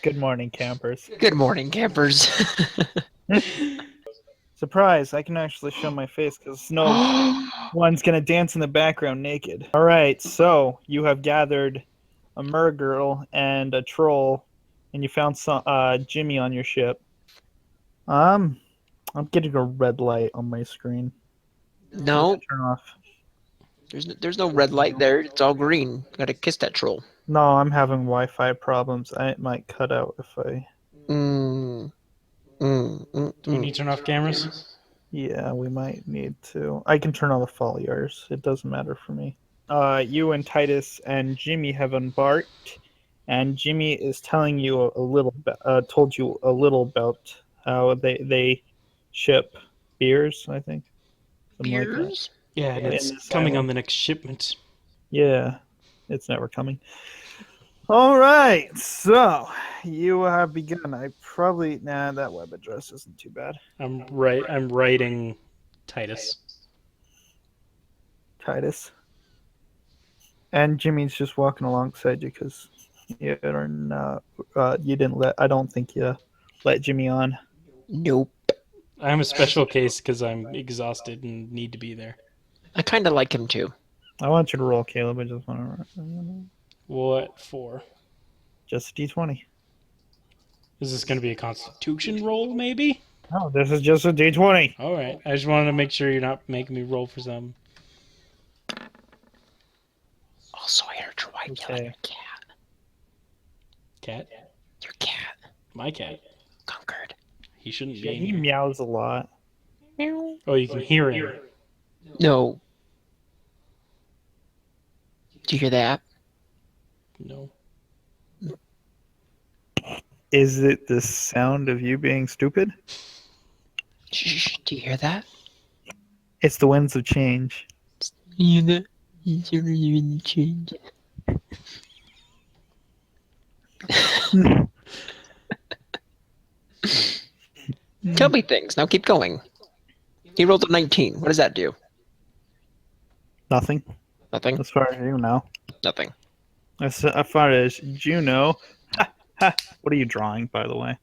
Good morning, campers. Good morning, campers. Surprise, I can actually show my face because no one's going to dance in the background naked. All right, so you have gathered a mergirl and a troll, and you found some Jimmy on your ship. Um, I'm getting a red light on my screen. No, Turn off. there's no red light there. It's all green. Gotta kiss that troll. No, I'm having Wi-Fi problems. It might cut out if I. Do we need to turn off cameras? Yeah, we might need to. I can turn on the foliars. It doesn't matter for me. You and Titus and Jimmy have embarked, and Jimmy is telling you told you a little about how they ship beers. I think something like that. Beers? Yeah, and In it's this coming on island. the next shipment. Yeah, it's never coming. All right, so you have begun. I probably that web address isn't too bad. I'm writing Titus. Titus. And Jimmy's just walking alongside you because you are not. You didn't let. I don't think you let Jimmy on. Nope. I'm a special case because I'm exhausted and need to be there. I kind of like him too. I want you to roll, Caleb. I just want to. What for? Just a d20. Is this going to be a Constitution roll, maybe? No, this is just a d20. All right. I just wanted to make sure you're not making me roll for some. Also, I heard your wife yell at your cat. Cat? Your cat. My cat. Conquered. He shouldn't Yeah, be. he meows a lot. Oh, you can hear him. No. Do you hear that? No. Is it the sound of you being stupid? Shh. Do you hear that? It's the winds of change. You hear that? He's really change. Tell me things. Now keep going. He rolled a 19. What does that do? Nothing, Nothing. as far as you know. Nothing. As far as you know. What are you drawing, by the way?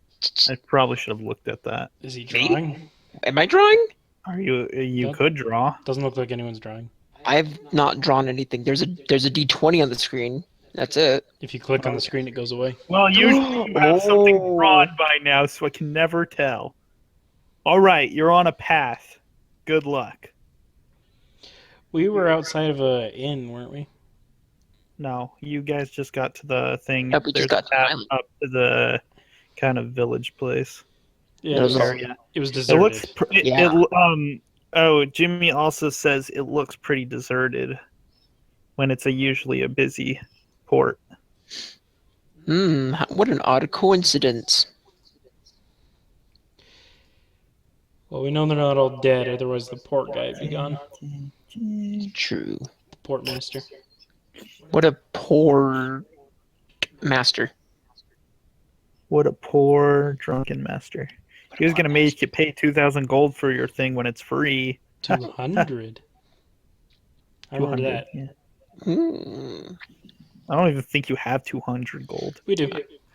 I probably should have looked at that. Is he drawing? Am I drawing? Are you? You Nope. could draw. Doesn't look like anyone's drawing. I've not drawn anything. There's a D20 on the screen. That's it. If you click on the screen, it goes away. Well, usually you have something drawn by now, so I can never tell. All right, you're on a path. Good luck. We were outside of a inn, weren't we? No, you guys just got to the thing. Yep, we just There's got a to the path island. up to the kind of village place. Yeah, There's a- area. it was It deserted. looks. Yeah. Oh, Jimmy also says it looks pretty deserted when it's usually a busy port. What an odd coincidence. Well, we know they're not all dead, otherwise the port guy would be gone. True. The port minister. What a poor master. What a poor drunken master. He was gonna make you pay 2,000 gold for your thing when it's free. 200. I remember 200. that. Yeah. Hmm. I don't even think you have 200 gold. We do.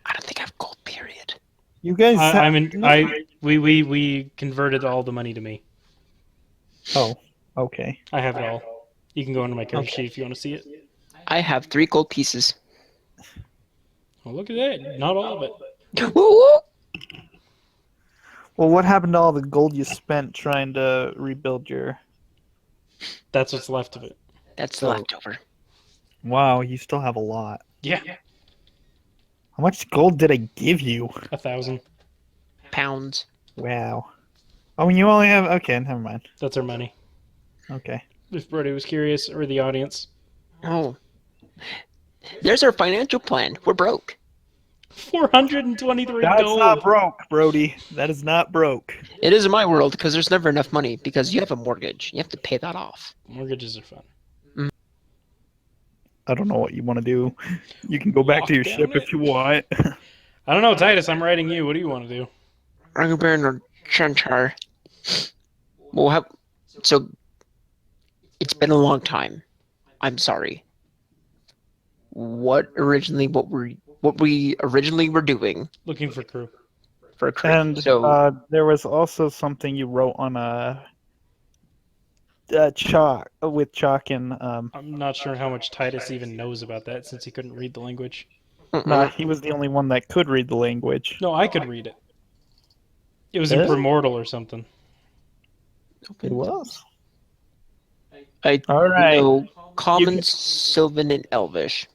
I don't think I have gold, period. You guys. We converted all the money to me. Oh, okay. I have it all. You can go into my character Okay. sheet if you want to see it. I have 3 gold pieces. Oh, look at that. Not all of it. Woo! Well, what happened to all the gold you spent trying to rebuild your? That's what's left of it. That's the leftover. Wow, you still have a lot. Yeah. How much gold did I give you? 1,000. Pounds. Wow. Oh, you only have. Okay, never mind. That's our money. Okay. If Brody was curious, or the audience. Oh. There's our financial plan. We're broke. 423 That's gold. not broke, Brody. That is not broke. It is in my world because there's never enough money because you have a mortgage. You have to pay that off. Mortgages are fun. I don't know what you want to do. You can go back to your Lock ship down if you want. I don't know, Titus. I'm writing you. What do you want to do? Ruggerburn or Chantar. So, it's been a long time. I'm sorry. What were what we originally were doing Looking for crew. for a crew. And So there was also something you wrote on a chalk and I'm not sure how much Titus even knows about that since he couldn't read the language. nah, he was the only one that could read the language. No, I could read it. It was in Really? Primordial or something. It was. I All right. know Common, can- Sylvan, and Elvish.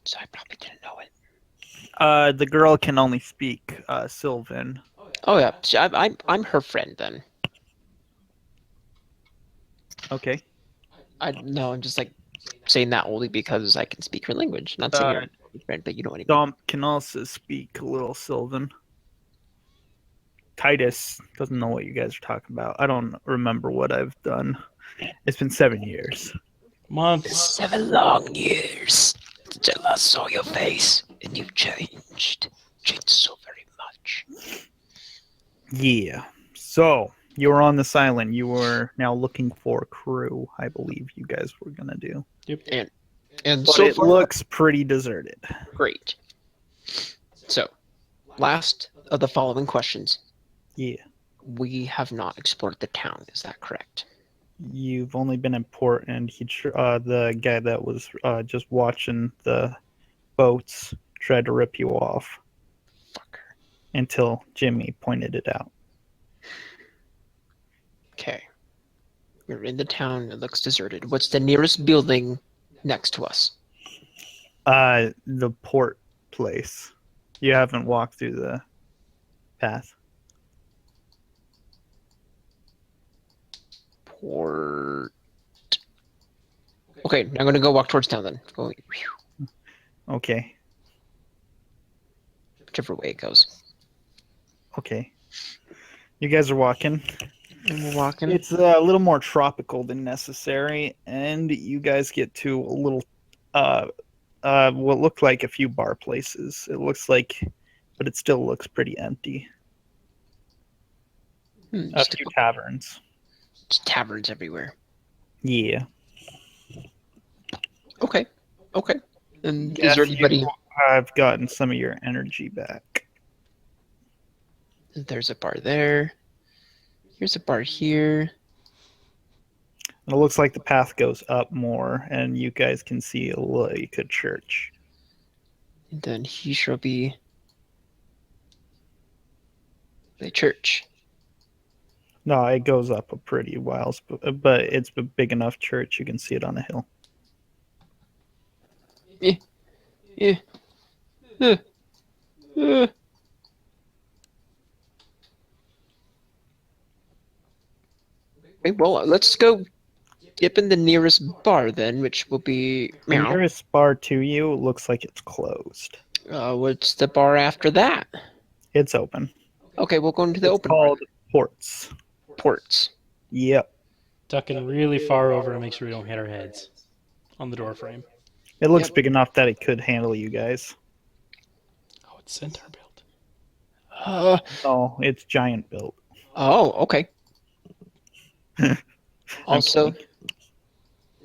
So I probably didn't know it. The girl can only speak Sylvan. Oh yeah, see, I'm her friend then. Okay. I'm just like saying that only because I can speak her language. Not saying you're my friend, but you know what I mean. Dom can also speak a little Sylvan. Titus doesn't know what you guys are talking about. I don't remember what I've done. It's been 7 years. Months. 7 long years since I last saw your face, and you've changed so very much. Yeah. So you were on this island. You were now looking for a crew. I believe you guys were gonna do. And But so it far, looks pretty deserted. great. So, last of the following questions. Yeah. We have not explored the town. Is that correct? You've only been in port, and the guy that was just watching the boats tried to rip you off Fucker. until Jimmy pointed it out. Okay. We're in the town. It looks deserted. What's the nearest building next to us? The port place. You haven't walked through the path. Port. Okay, I'm gonna go walk towards town then. Go Okay. whichever way it goes. Okay. You guys are walking. And we're walking. It's a little more tropical than necessary, and you guys get to a little, what looked like a few bar places. It looks like, but it still looks pretty empty. A Just few taverns. taverns everywhere. Yeah. Okay. And Yes, is there anybody? you have gotten some of your energy back. There's a bar there. Here's a bar here. It looks like the path goes up more, and you guys can see like a church. And then he shall be the church. No, it goes up a pretty while, but it's a big enough church you can see it on a hill. Yeah. Okay, well, let's go dip in the nearest bar then, which will be. The nearest bar to you looks like it's closed. What's the bar after that? It's open. Okay, we'll go into the It's open bar. called Ports. Ports. Yep. Ducking really far over to make sure we don't hit our heads on the door frame. It looks Yep. big enough that it could handle you guys. Oh, it's centaur built. Oh, it's giant built. Okay. Also,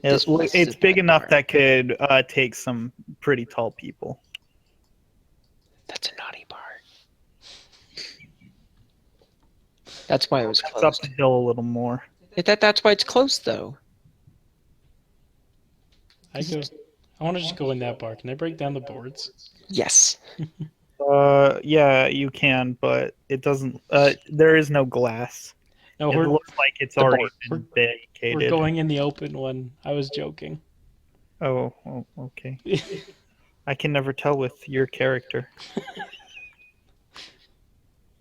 this place is It's a big bad enough bar. that could take some pretty tall people. That's a naughty bar. That's why it was It's up closed. the hill a little more. That's why it's closed, though. I want to just go in that bar. Can I break down the boards? Yes. Yeah, you can, but it doesn't. There is no glass. No, It looks like it's the already board. been we're vacated. going in the open one. I was joking. Oh, okay. I can never tell with your character.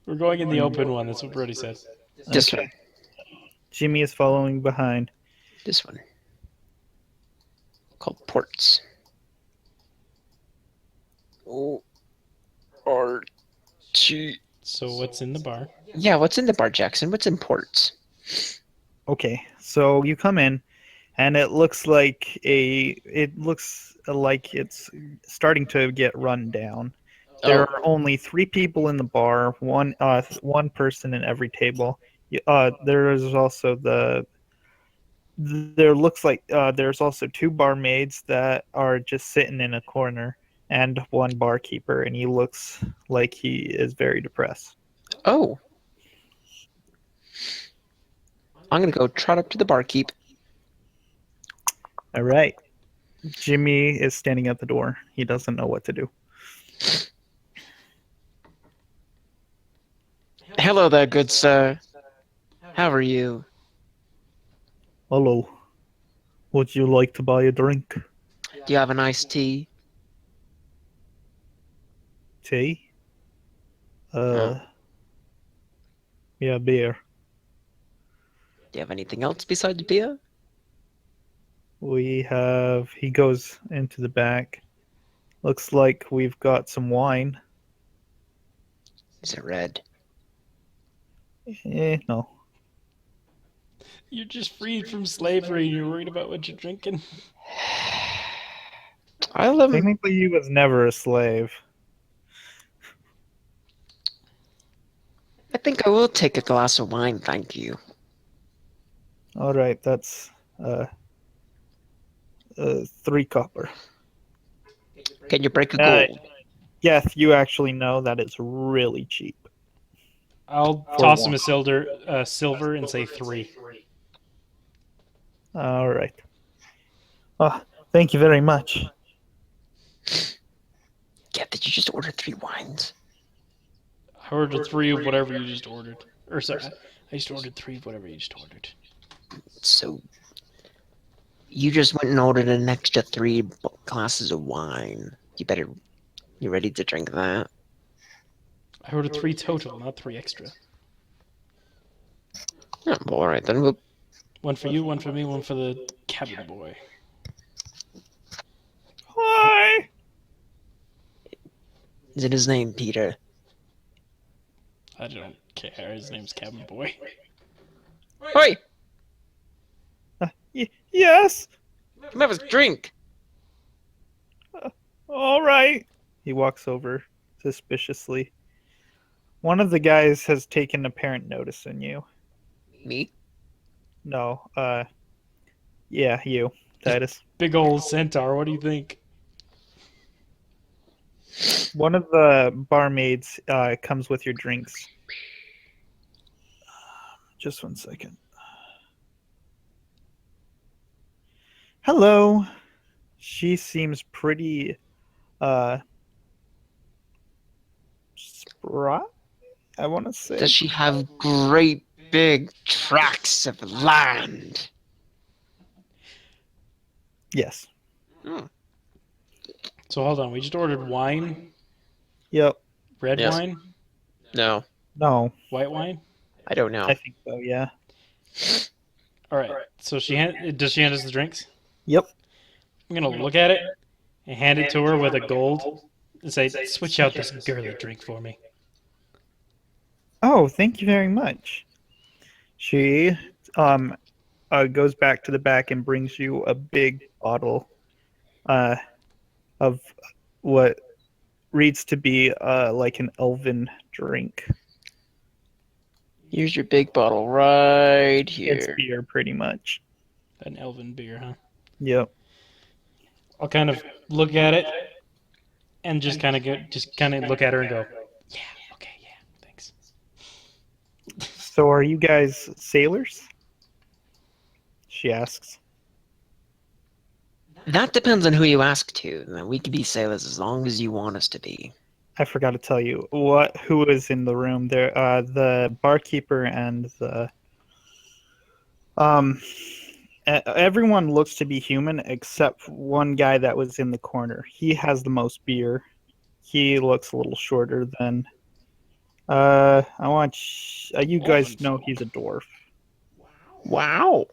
We're going in the open one. That's what Brody said. This Okay. one. Jimmy is following behind. This one. Called Ports. O-R-T. So what's in the bar? Yeah, what's in the bar, Jackson? What's in Ports? Okay, so you come in, and it looks like it's starting to get run down. There are only 3 people in the bar, one person in every table. There is also there's also 2 barmaids that are just sitting in a corner, and one barkeeper, and he looks like he is very depressed. Oh. I'm gonna go trot up to the barkeep. All right. Jimmy is standing at the door. He doesn't know what to do. Hello there, good sir. How are you? Hello. Would you like to buy a drink? Do you have an iced tea? Tea? No. Yeah, beer. Do you have anything else besides beer? We have. He goes into the back. Looks like we've got some wine. Is it red? No. You're just freed from slavery and you're worried about what you're drinking. I'll Technically, he was never a slave. I think I will take a glass of wine, thank you. All right, that's 3 copper. Can you break a gold? Yes, you actually know that it's really cheap. I'll toss him a silver and say 3. All right. Oh, thank you very much. Yeah, did you just order 3 wines? I ordered 3 of whatever you just ordered. Or sorry, I just ordered 3 of whatever you just ordered. So, you just went and ordered an extra 3 glasses of wine. You ready to drink that? I ordered 3 total, not 3 extra. Yeah, well, alright then. We'll... One for you, one for me, one for the cabin boy. Hi. Is it his name, Peter? I don't care. His name's Cabin Boy. Oi! Yes. Come have a drink! All right. He walks over suspiciously. One of the guys has taken apparent notice in you. Me? No, yeah, you, Titus. Big old centaur, what do you think? One of the barmaids comes with your drinks. Just 1 second. Hello. She seems pretty spry, I want to say. Does she have great big tracts of land? Yes. Hmm. So hold on, we just ordered wine, Yep. red Yes. wine, No, No, white wine. I don't know. I think so, yeah. All right. So does she hand us the drinks? Yep. I'm gonna look at it and hand it to her with a gold and say, "Switch out this girly drink for me." Oh, thank you very much. She goes back to the back and brings you a big bottle of what reads to be like an elven drink. Here's your big bottle right It's here. beer, pretty much. An elven beer, huh? Yep. I'll kind of look at it and just kind of look at her and go, "Yeah, okay, yeah, thanks." So, are you guys sailors? She asks. That depends on who you ask to. We can be sailors as long as you want us to be. I forgot to tell you who is in the room there. The barkeeper and the everyone looks to be human except one guy that was in the corner. He has the most beer. He looks a little shorter than. I want you guys know he's a dwarf. Wow.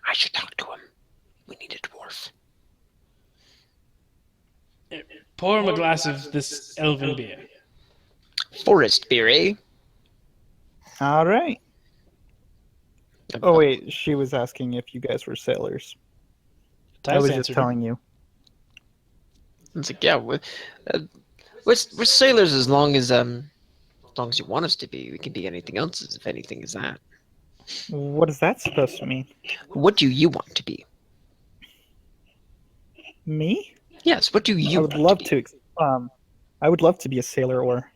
I should talk to him. We need a dwarf. Pour him a glass of this elven beer. Forest beer, eh? All right. Oh wait, she was asking if you guys were sailors. I was just telling you. It's like, yeah, we're sailors as long as you want us to be. We can be anything else if anything is that. What is that supposed to mean? What do you want to be? Me? Yes. What do you I would want love to be? to. I would love to be a sailor, or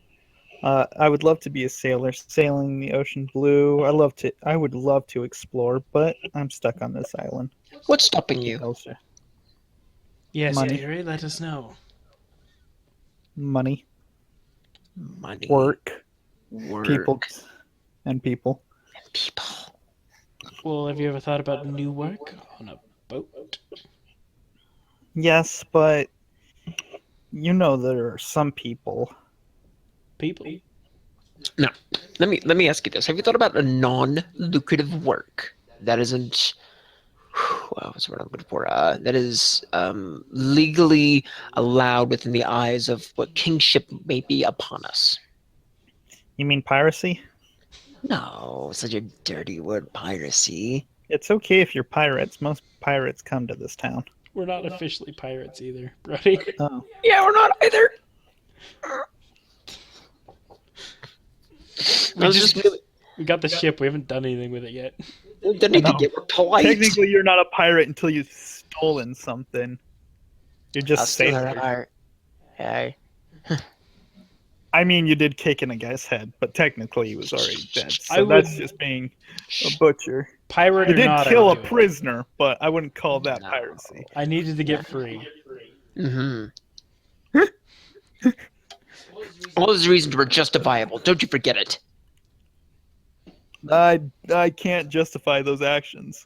I would love to be a sailor, sailing the ocean blue. I would love to explore, but I'm stuck on this island. What's stopping He you? tells you. Yes, Money. Gary, let us know. Money, Money, work, work, people, and people. and people. Well, have you ever thought about new work on a boat? Yes, but you know there are some people. People. Now, let me ask you this: have you thought about a non-lucrative work that isn't? What's the word I'm looking for? That is legally allowed within the eyes of what kingship may be upon us. You mean piracy? No, such a dirty word, piracy. It's okay if you're pirates. Most pirates come to this town. We're not officially pirates either, Brody. Oh, Yeah, we're not either. We got the ship. We haven't done anything with it yet. Didn't need to get polite. technically, you're not a pirate until you've stolen something. You're I'll just steal her sailors. heart. Hey. I mean, you did kick in a guy's head, but technically he was already dead. I So would- that's just being a butcher. Pirate You or did not, kill I a would do it. prisoner, but I wouldn't call that No. piracy. I needed to get free. Mm-hmm. All those reasons were justifiable. Don't you forget it. I can't justify those actions.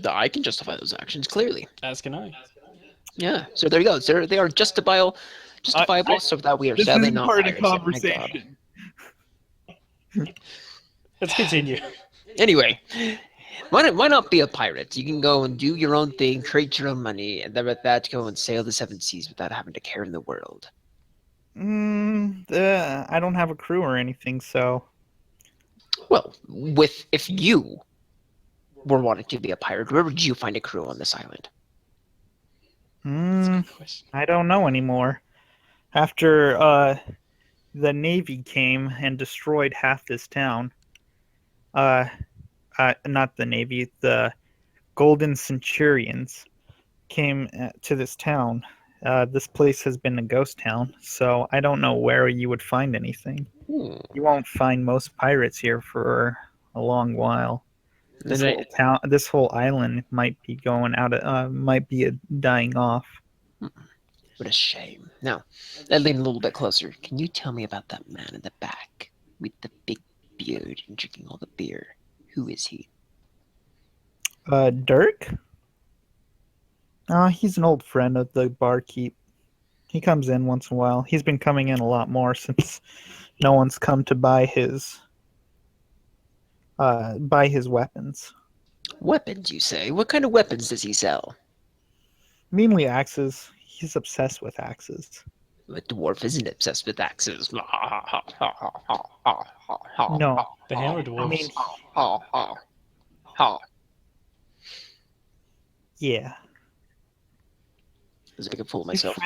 I can justify those actions clearly. As can I. Yeah. So there you go. They are justifiable. So that we are This sadly isn't not part of pirates yet. My God. conversation. Let's continue. Anyway, why not be a pirate? You can go and do your own thing, create your own money, and then with that, go and sail the seven seas without having to care in the world. I don't have a crew or anything, so Well, if you were wanting to be a pirate, where would you find a crew on this island? That's a good question. I don't know anymore. After the Navy came and destroyed half this town, not the Navy, the Golden Centurions came to this town. This place has been a ghost town, so I don't know where you would find anything. Hmm. You won't find most pirates here for a long while. This whole island might be going out. Might be dying off. What a shame. Now, that lean a little bit closer. Can you tell me about that man in the back with the big beard and drinking all the beer? Who is he? Dirk? He's an old friend of the barkeep. He comes in once in a while. He's been coming in a lot more since no one's come to buy his weapons. Weapons, you say? What kind of weapons does he sell? Mainly axes. He's obsessed with axes. A dwarf isn't obsessed with axes. No, The hammer dwarves. yeah. I was making a fool of Your myself.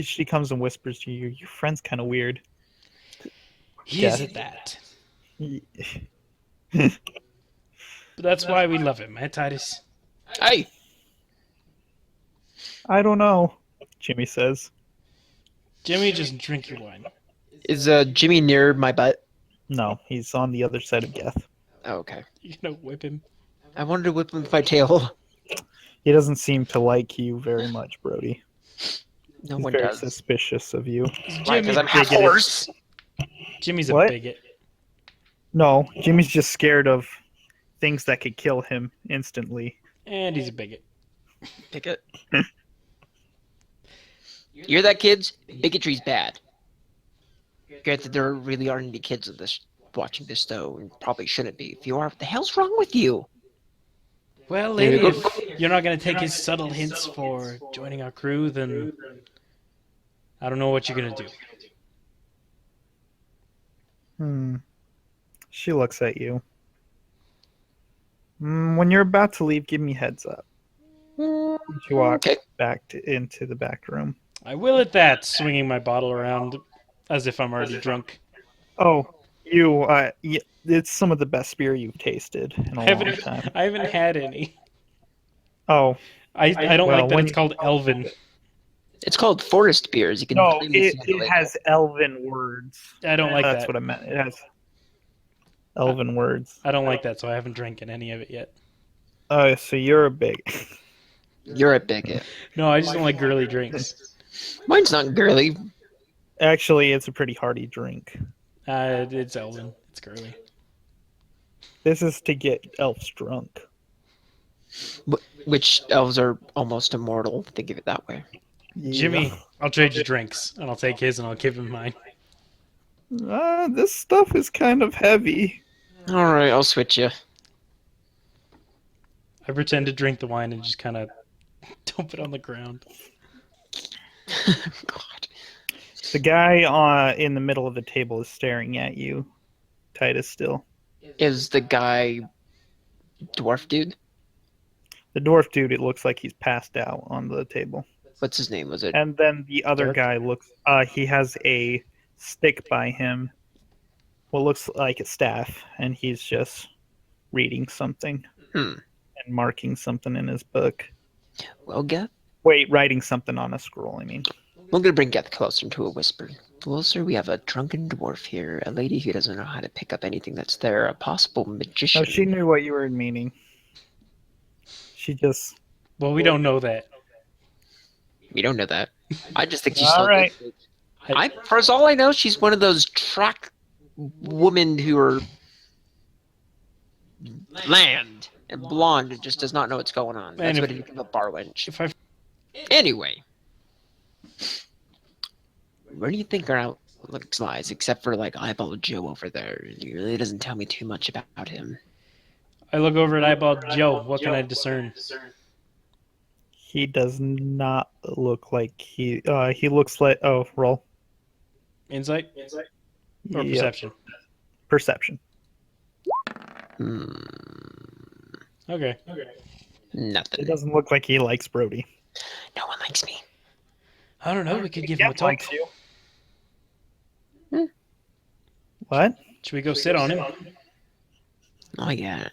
she comes and whispers to you. Your friend's kind of weird. He is that. But that's why we love him, eh, Titus? Hey! I don't know, Jimmy says. Jimmy, just drink your wine. Is Jimmy near my butt? No, he's on the other side of Geth. Oh, okay. You gonna whip him? I wanted to whip him with my tail. He doesn't seem to like you very much, Brody. No He's one very does. suspicious of you. Right, because I'm half bigoted. horse. Jimmy's a What? bigot. No, Jimmy's just scared of things that could kill him instantly. And he's a bigot. Pick it. You hear that, kids? Bigotry's bad. Granted, there really aren't any kids of this watching this, though, and probably shouldn't be. If you are, what the hell's wrong with you? Well, There lady, you go. if you're not going to take his subtle hints for joining our crew, then I don't know what you're going to do. She looks at you. When you're about to leave, give me a heads up. She walks Okay. back into the back room. I will at that, swinging my bottle around as if I'm already drunk. Oh, it's some of the best beer you've tasted in a long time. I haven't had any. Oh, I don't Well, like that when it's called Elvin. It's called forest beers. You can No, plainly see on the it label. has elven words. I don't like That's that. what I meant. It has elven words. I don't like that, so I haven't drinking any of it yet. Oh, so you're a big. You're a bigot. No, I just don't like girly drinks. Mine's not girly. Actually, it's a pretty hearty drink. It's Elven. It's girly. This is to get elves drunk. Which elves are almost immortal. Think of it that way. Yeah. Jimmy, I'll trade you drinks, and I'll take his, and I'll give him mine. This stuff is kind of heavy. All right, I'll switch you. I pretend to drink the wine and just kind of dump it on the ground. God. The guy in the middle of the table is staring at you, Titus. Still, Is the guy dwarf dude? the dwarf dude. It looks like he's passed out on the table. What's his name? Was it? And then the other Dirk? guy looks. He has a stick by him. What looks like a staff, and he's just reading something Hmm. and marking something in his book. Well, Geth, Wait, writing something on a scroll. I mean, we're gonna bring Geth closer to a whisper. Well, sir, we have a drunken dwarf here, a lady who doesn't know how to pick up anything that's there, a possible magician. no, she knew what you were meaning. She just. Well, we don't know that. We don't know that. I just think she's All so right. for all I know, she's one of those track women who are land and blonde and just does not know what's going on. That's And what you think of a bar wench. If I Anyway, where do you think our outlook lies, except for like Eyeball Joe over there? He really doesn't tell me too much about him. look over at Eyeball Joe, what can I discern? He does not look like he. He looks like. Oh, roll. Insight or Yep. perception? Perception. Okay. It Nothing. doesn't look like he likes Brody. No one likes me. I don't know. We could give him a Geth talk. likes you. What? Should we go sit on him? Oh yeah.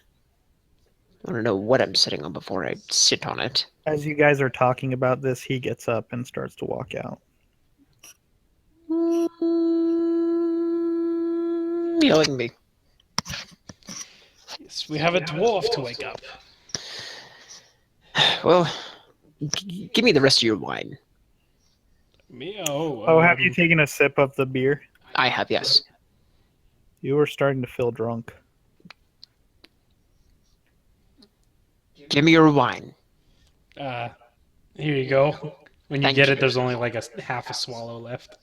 I want to know what I'm sitting on before I sit on it. As you guys are talking about this, he gets up and starts to walk out. Yelling at me. Yes, we have a dwarf to wake up. Well, give me the rest of your wine. Me? Oh, have you taken a sip of the beer? I have, yes. You were starting to feel drunk. Give me your wine. Here you go. When you Thank get you. it, there's only like half a swallow left.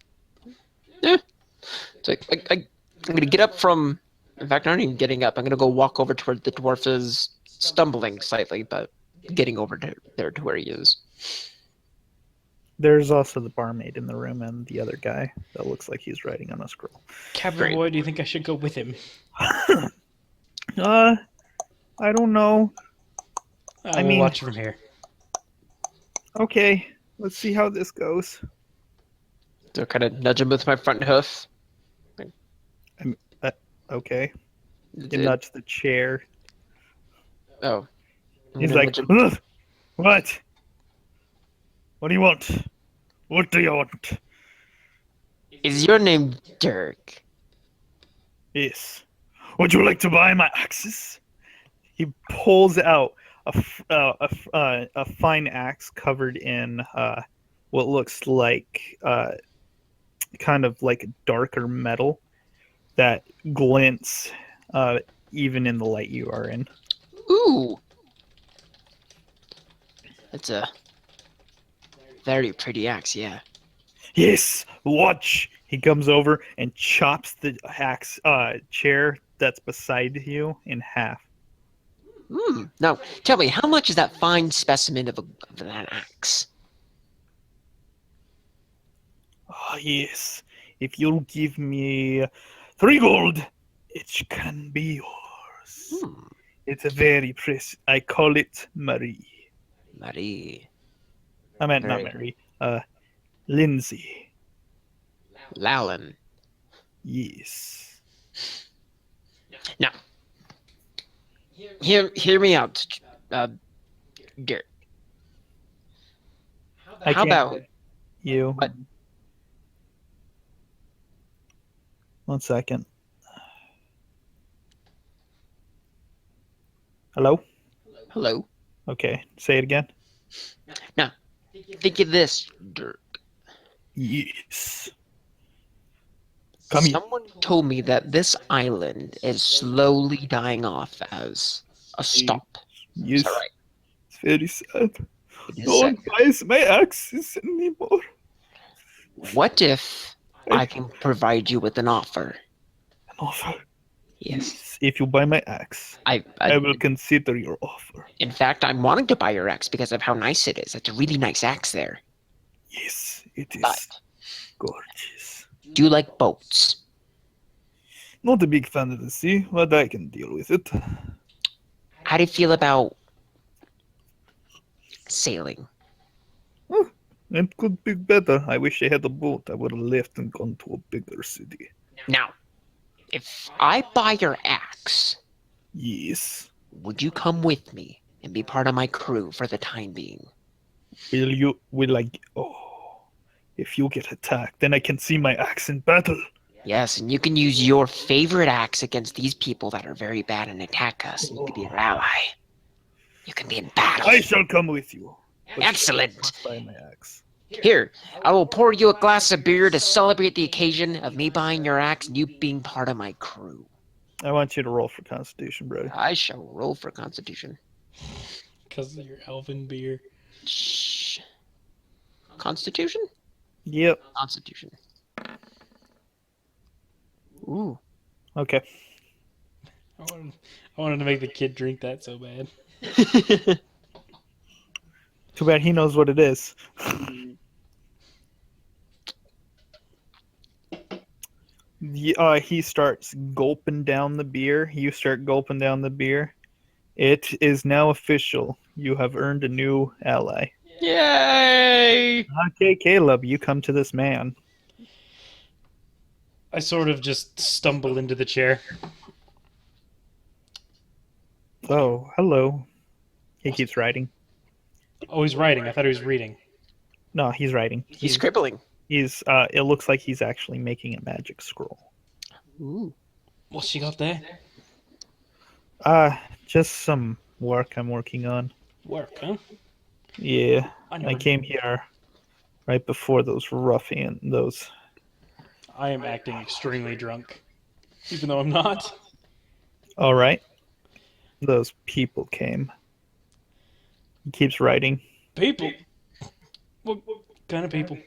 So I'm gonna get up from. In fact, I'm not even getting up. I'm gonna go walk over to where the dwarf is, stumbling slightly, but getting over to there to where he is. There's also the barmaid in the room and the other guy that looks like he's writing on a scroll. Captain Great. Boy, do you think I should go with him? I don't know. We'll mean- watch from here. Okay, let's see how this goes. So kind of nudge him with my front hoof. Okay, you nudge the chair. Oh. I'm He's gonna like, nudge him. "Ugh, what? What do you want? What do you want? Is your name Dirk? Yes. Would you like to buy my axes? He pulls out a fine axe covered in what looks like kind of like darker metal that glints even in the light you are in. Ooh. That's a very pretty axe, yeah. Yes, watch. He comes over and chops the axe chair that's beside you in half. Now, tell me, how much is that fine specimen of an axe? Ah, yes. If you'll give me 3 gold, it can be yours. It's a very precious. I call it Marie. Marie. I meant not Very- Mary. Lindsay. Lallan. Yes. Now, hear me out, Dirk. I How can't- about You. What? 1 second. Hello? Hello. Okay, say it again. Now, think of this, Dirk. Yes. Come here. Someone told me that this island is slowly dying off as a stop. Is that Yes. right? It's very sad. It is No sad. one buys my axes anymore. What if I I can provide you with an offer? an offer. Yes. Yes. If you buy my axe, I I will consider your offer. in fact, I'm wanting to buy your axe because of how nice it is. It's a really nice axe there. Yes, it But is gorgeous. do you like boats? Not a big fan of the sea, but I can deal with it. How do you feel about sailing? It could be better. I wish I had a boat. I would have left and gone to a bigger city. Now, if I buy your axe, Yes. would you come with me and be part of my crew for the time being? Will I? Oh, if you get attacked, then I can see my axe in battle. Yes, and you can use your favorite axe against these people that are very bad and attack us, and you can be our ally. You can be in battle. I shall come with you. But Excellent. you must buy my axe. Here, I will pour you a glass of beer to celebrate the occasion of me buying your axe and you being part of my crew. I want you to roll for Constitution, brother. I shall roll for Constitution. Because of your elven beer. Shh. Constitution? Yep. Constitution. Ooh. Okay. I wanted to make the kid drink that so bad. Too bad he knows what it is. He starts gulping down the beer. You start gulping down the beer. It is now official. You have earned a new ally. Yay! Okay, Caleb, you come to this man. I sort of just stumble into the chair. Oh, hello. He keeps writing. Oh, he's writing. I thought he was reading. No, he's writing. He's scribbling. He's it looks like he's actually making a magic scroll. Ooh. What's she got there? Just some work I'm working on. Work, huh? Yeah. I I never. came here right before those. I am acting extremely drunk, even though I'm not. All right. Those people came. He keeps writing. People. What kind of people?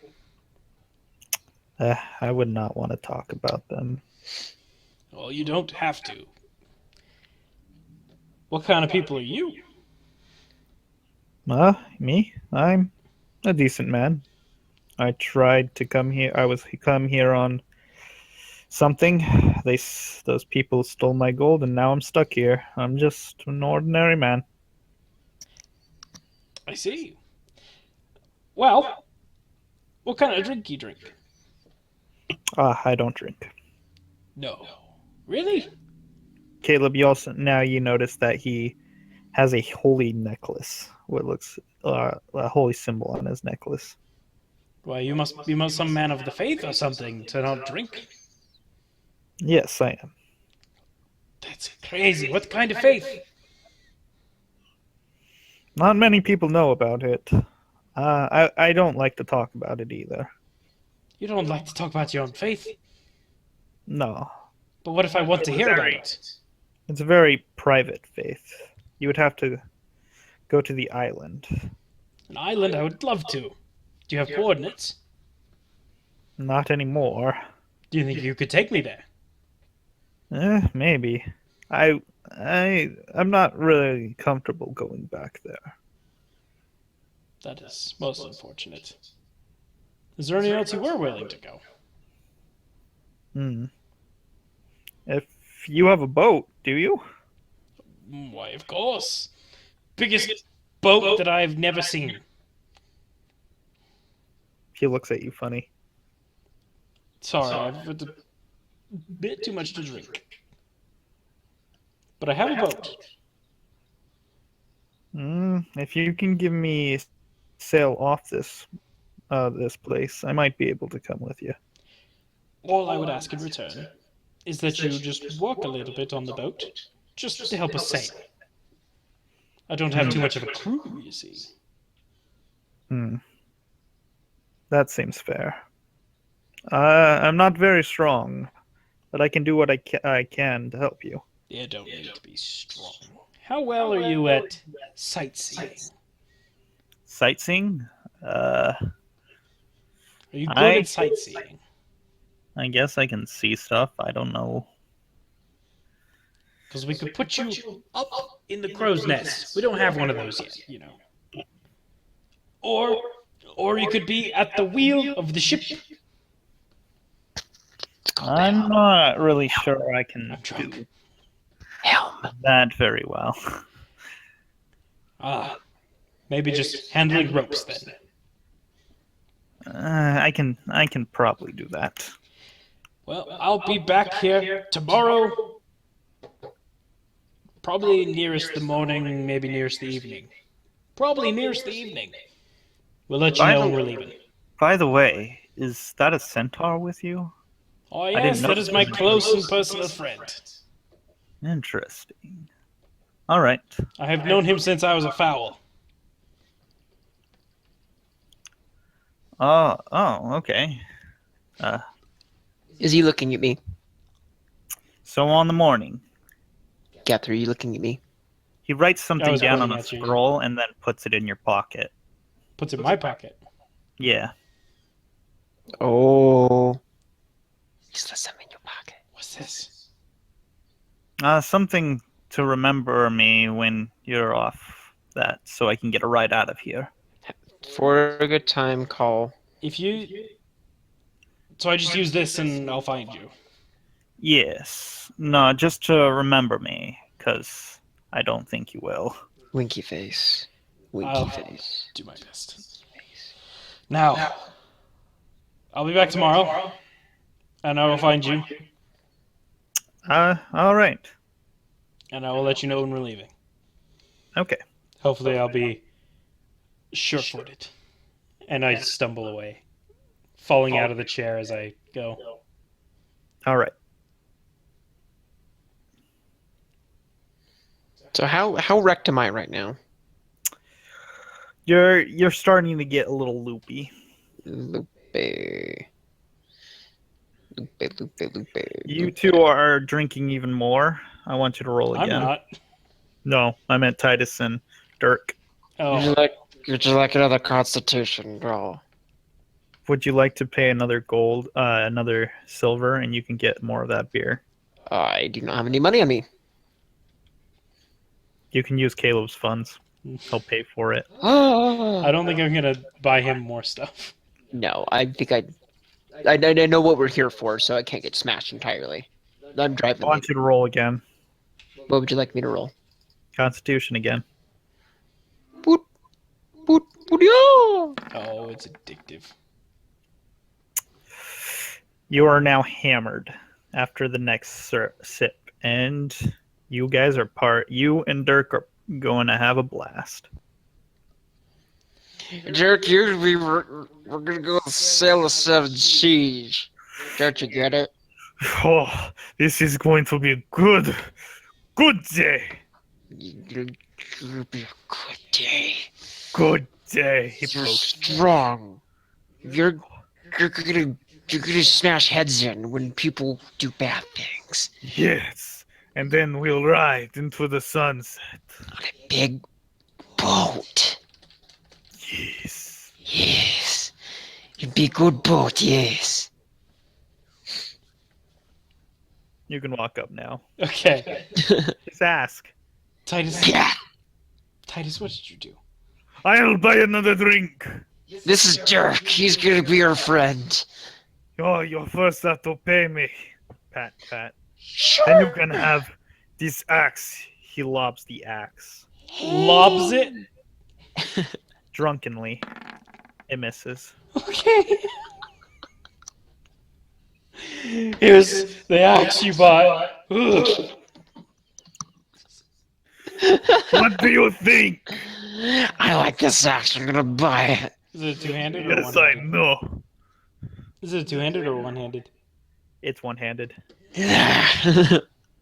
I would not want to talk about them. Well, you don't have to. What kind of people are you? Me? I'm a decent man. I tried to come here. Come here on something. Those people stole my gold, and now I'm stuck here. I'm just an ordinary man. I see. Well, what kind of drink you drink? I don't drink. No. Really? Caleb, you notice that he has a holy necklace. What looks a holy symbol on his necklace. Why, you must be some man of the faith or something to not drink. Yes, I am. That's crazy. What kind of faith? Not many people know about it. I don't like to talk about it either. You don't like to talk about your own faith. No, But what if I want to hear about it? it's a very private faith. You would have to go to the island. An island, I would love to. Do you have coordinates? Not anymore. Do you think you could take me there? Maybe. I'm not really comfortable going back there. That is most unfortunate. Is there anywhere else you were willing to go? If you have a boat, do you? Why, of course. Biggest boat that I've never seen. He looks at you funny. Sorry, I've had a bit too much to drink. But I have a boat. If you can give me sail off this this place. I might be able to come with you. All I would ask in return is that you just walk a little bit on the boat, just to help us sail. I don't have too much of a crew, you see. Hmm. That seems fair. I'm not very strong, but I can do what I can to help you. You don't need to be strong. How well are you at sightseeing? Sightseeing? Are you good I at sightseeing? I guess I can see stuff. I don't know. Because we could put you up in the crow's nest. We don't have one of those yet, you know. Or you could be at the wheel of the ship. I'm not really sure I can I'm drunk. do Helm. that very well. Maybe just handling ropes then. I can probably do that. Well, I'll be back here tomorrow. Probably nearest the morning, maybe nearest the evening. Probably nearest the evening. We'll let you know when we're leaving. By the way, is that a centaur with you? Oh didn't yes, know that is my close and personal friend. Interesting. All right. I have known him since I was a fowl. Oh, okay. Is he looking at me? So on the morning, Geth, are you looking at me? he writes I something was down on pointing a at you. scroll and then puts it in your pocket. Puts it in my pocket. Yeah. Oh. Just let something in your pocket. What's this? Something to remember me when you're off that, so I can get a ride out of here. For a good time, call. If you... So I just use this and I'll find you. Yes. No, just to remember me, because I don't think you will. Winky face. Winky I'll face. do my best. Now, I'll be back tomorrow, and I will find you, All right. and I will let you know when we're leaving. Okay. Hopefully I'll be sure-footed. And I stumble away, falling out of the chair as I go. All right. So how wrecked am I right now? You're starting to get a little loopy. Lupe. Lupe. You two are drinking even more. I want you to roll I'm again. not. No, I meant Titus and Dirk. Oh, Would you like another constitution roll? Would you like to pay another another silver, and you can get more of that beer? I do not have any money on me. You can use Caleb's funds. He'll pay for it. I don't think I'm gonna buy him more stuff. No, I think I know what we're here for, so I can't get smashed entirely. I'm driving. I want you to roll again. What would you like me to roll? Constitution again. Boot, boot, boot, yo! Oh, it's addictive. You are now hammered after the next sip, and you guys are you and Dirk are going to have a blast. Dirk, we're gonna go sail the seven seas. Don't you get it? Oh, this is going to be a good day. It'll be a good day. Good day. You're strong. You're gonna smash heads in when people do bad things. Yes, and then we'll ride into the sunset. On a big boat. Yes. Yes. It'd be a good boat, yes. You can walk up now. Okay. Just ask. Titus, Yeah. Titus, what did you do? I'll buy another drink. This is Dirk. He's gonna be your friend. Oh, you first have to pay me. Pat. Sure. Then you can have this axe. He lobs the axe. Lobs it? Drunkenly. It misses. Okay. Here's the axe you bought. Ugh. What do you think? I like this axe. I'm gonna buy it. Is it a two-handed or Yes, I one-handed? know. Is it a two-handed or one-handed? It's one-handed. Yeah.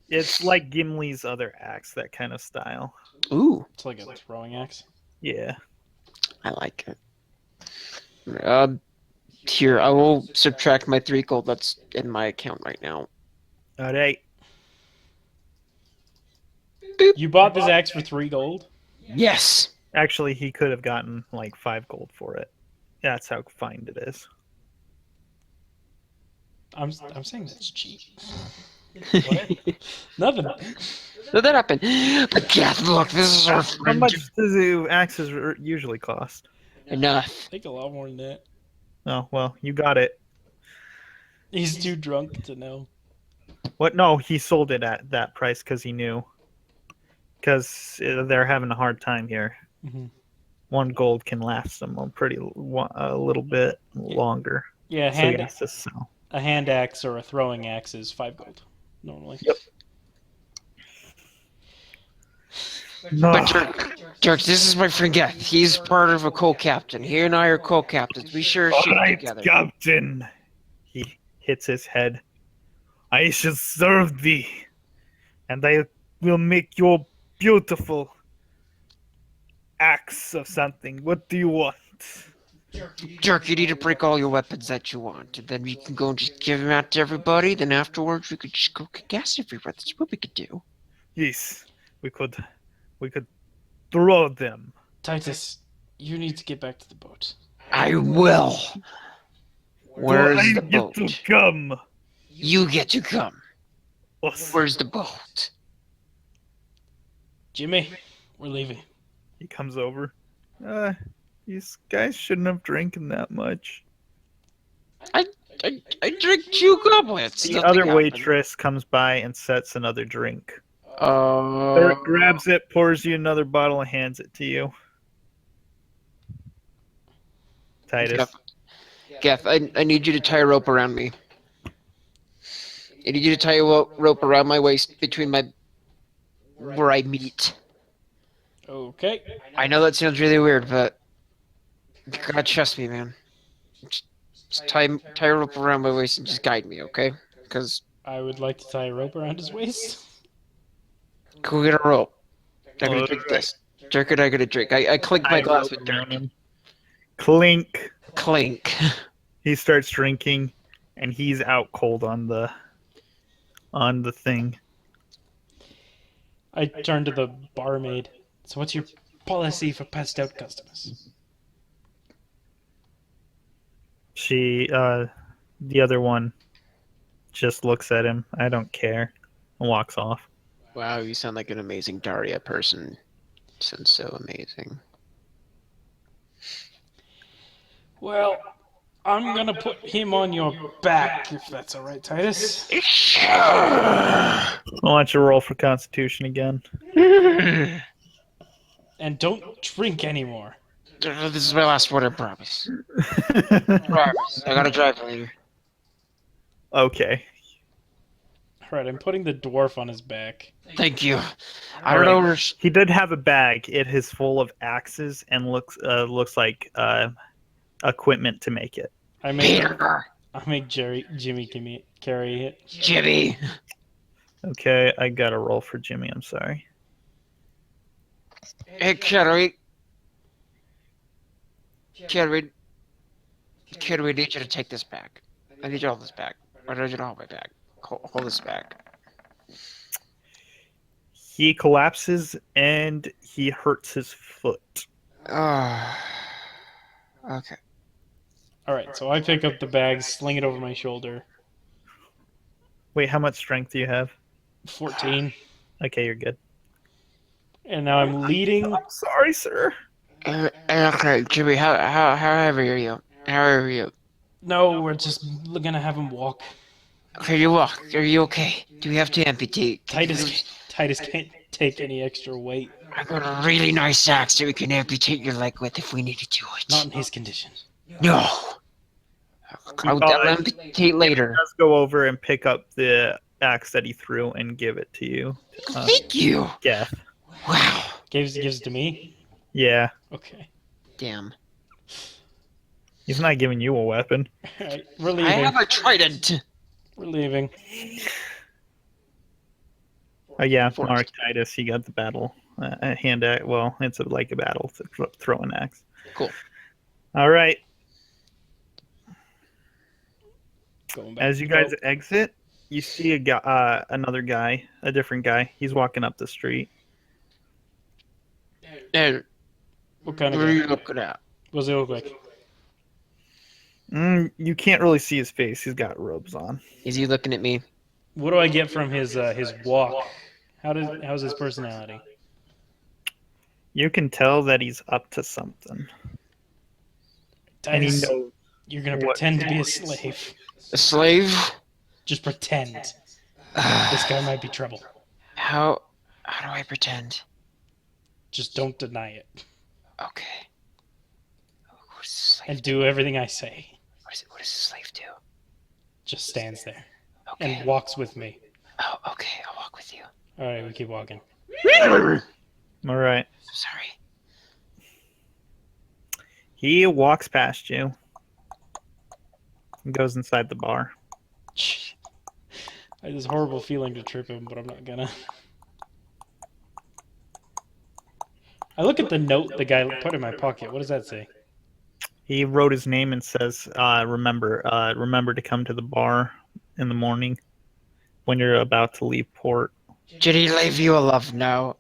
It's like Gimli's other axe, that kind of style. Ooh, It's like a throwing axe. Yeah. I like it. Here, I will subtract my 3 gold that's in my account right now. All right. You bought this axe for 3 gold? Yes. Actually, he could have gotten like 5 gold for it. That's how fine it is. I'm saying that's cheap. What? Nothing. So that happened. But Geth, look, this is our How friend. much does the axes usually cost? Enough. I think a lot more than that. Oh, well, you got it. He's too drunk to know. What? No, he sold it at that price because he knew. Because they're having a hard time here. Mm-hmm. 1 gold can last them a little bit longer. Yeah, So he has to sell. a hand axe or a throwing axe is 5 gold normally. Yep. No. But Dirk, this is my friend Geth. He's part of a co-captain. He and I are co-captains. We share a All ship right, together. Captain. He hits his head. I shall serve thee, and I will make your beautiful axe of something. What do you want? Dirk, you need to break all your weapons that you want, and then we can go and just give them out to everybody. Then afterwards, we could just go kick ass everywhere. That's what we could do. Yes, we could throw them. Titus, you need to get back to the boat. I will. Where's Do I the get boat? to come? You get to come. Us. Where's the boat? Jimmy, we're leaving. He comes over. These guys shouldn't have drinking that much. I drink 2 goblets. The Nothing other happened. waitress comes by and sets another drink. Uh, Grabs it, pours you another bottle, and hands it to you. Titus. Geth, I need you to tie a rope around me. I need you to tie a rope around my waist between where I meet. Okay. I know that sounds really weird, but you gotta trust me, man. Just tie a rope around my waist and just guide me, okay? Because I would like to tie a rope around his waist. go get a rope. I'm gonna All drink right. this. Dirk and I gonna drink. I clink my glass with Dirk. Clink. Clink. He starts drinking, and he's out cold on the thing. I turn to the barmaid. So what's your policy for passed out customers? She, the other one, just looks at him. I don't care, and walks off. Wow, you sound like an amazing Daria person. You sound so amazing. Well, I'm gonna put him on your back, if that's alright, Titus. I want you to roll for Constitution again. And don't drink anymore. This is my last word, I promise. Promise. I gotta drive later. Okay. Alright, I'm putting the dwarf on his back. Thank you. I don't know where. He did have a bag. It is full of axes and looks like equipment to make it. I make Peter! Jimmy carry it. Jimmy! Okay, I got to roll for Jimmy. I'm sorry. Hey, Carrie. Carrie, we need you to take this back. I need you to hold this back. I need you to hold my back. Hold this back. He collapses and he hurts his foot. Okay. Alright, so I pick up the bag, sling it over my shoulder. Wait, how much strength do you have? 14. Okay, you're good. And now I'm leading. I'm sorry, sir. Okay, Jimmy, how heavy are you? How heavy are you? No, we're just gonna have him walk. Okay, you walk. Are you okay? Do we have to amputate? Titus can't take any extra weight. I got a really nice axe that we can amputate your leg with if we need to do it. Not in his condition. No. I'll amputate later. Let's go over and pick up the axe that he threw and give it to you. Thank you. Geth. Wow. Gives it to me? Yeah. Okay. Damn. He's not giving you a weapon. Alright, we're I leaving. have a trident. We're leaving. Oh yeah, Forest. Mark Titus, he got the battle hand axe. Well, it's like a battle to throw an axe. Cool. All right. Going back As to you the guys boat. exit, you see a guy, another guy, a different guy. He's walking up the street. And What kind what of are guy? you looking at? What does he look like? You can't really see his face. He's got robes on. Is he looking at me? What do I get from his walk? How's his personality? You can tell that he's up to something. And he Titus, knows you're gonna what- pretend to be a slave. A slave? Just pretend. This guy might be trouble. How do I pretend? Just don't deny it. Okay. What does a slave And do everything I say. What does a slave do? Just stands there. Okay. And walks with me. Oh, okay. I'll walk with you. Alright, we keep walking. All right. Sorry. He walks past you and goes inside the bar. I had this horrible feeling to trip him, but I'm not gonna. I look at the note the guy put in my pocket. What does that say? He wrote his name and says, remember to come to the bar in the morning when you're about to leave port. Did he leave you a love note?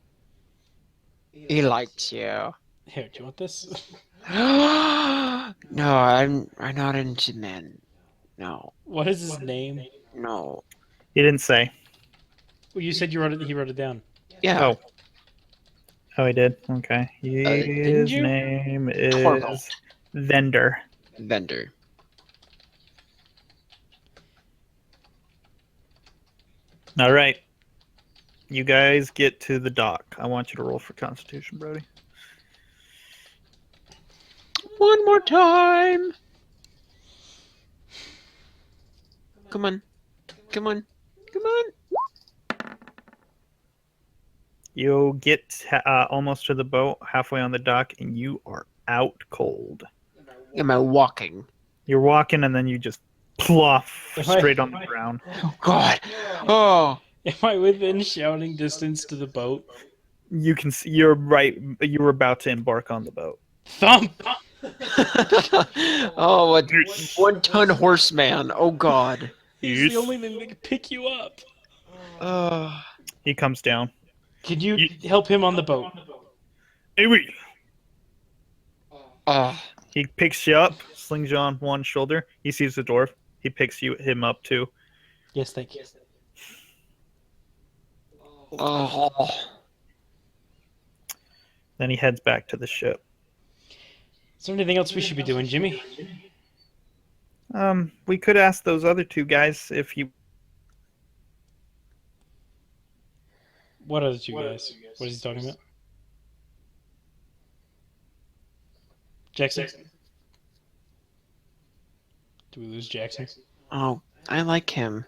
He liked you. Here, do you want this? No, I'm not into men. No, What is his name? no. He didn't say. Well, you said you wrote it. He wrote it down. Yeah. Oh, he did? Okay. didn't His you? name is Torval. Vendor. Vendor. All right. You guys get to the dock. I want you to roll for Constitution, Brody. One more time. Come on. Come on. Come on. You get almost to the boat, halfway on the dock, and you are out cold. Am I walking? You're walking, and then you just plop Am I- straight on the ground. Oh, God. Oh. Am I within shouting distance to the boat? You can see you're right. You were about to embark on the boat. Thump! Oh, a one-ton horseman. Oh, God. He's Yes. the only thing that can pick you up. He comes down. Could you help him on the boat? Hey, wait. Oh. He picks you up, slings you on one shoulder. He sees the dwarf. He picks him up too. Yes, thank you. Oh. Then he heads back to the ship. Is there anything else we should be doing, Jimmy? We could ask those other two guys if you. What are the two guys? What is he talking about? Jackson? Do we lose Jackson? Oh, I like him.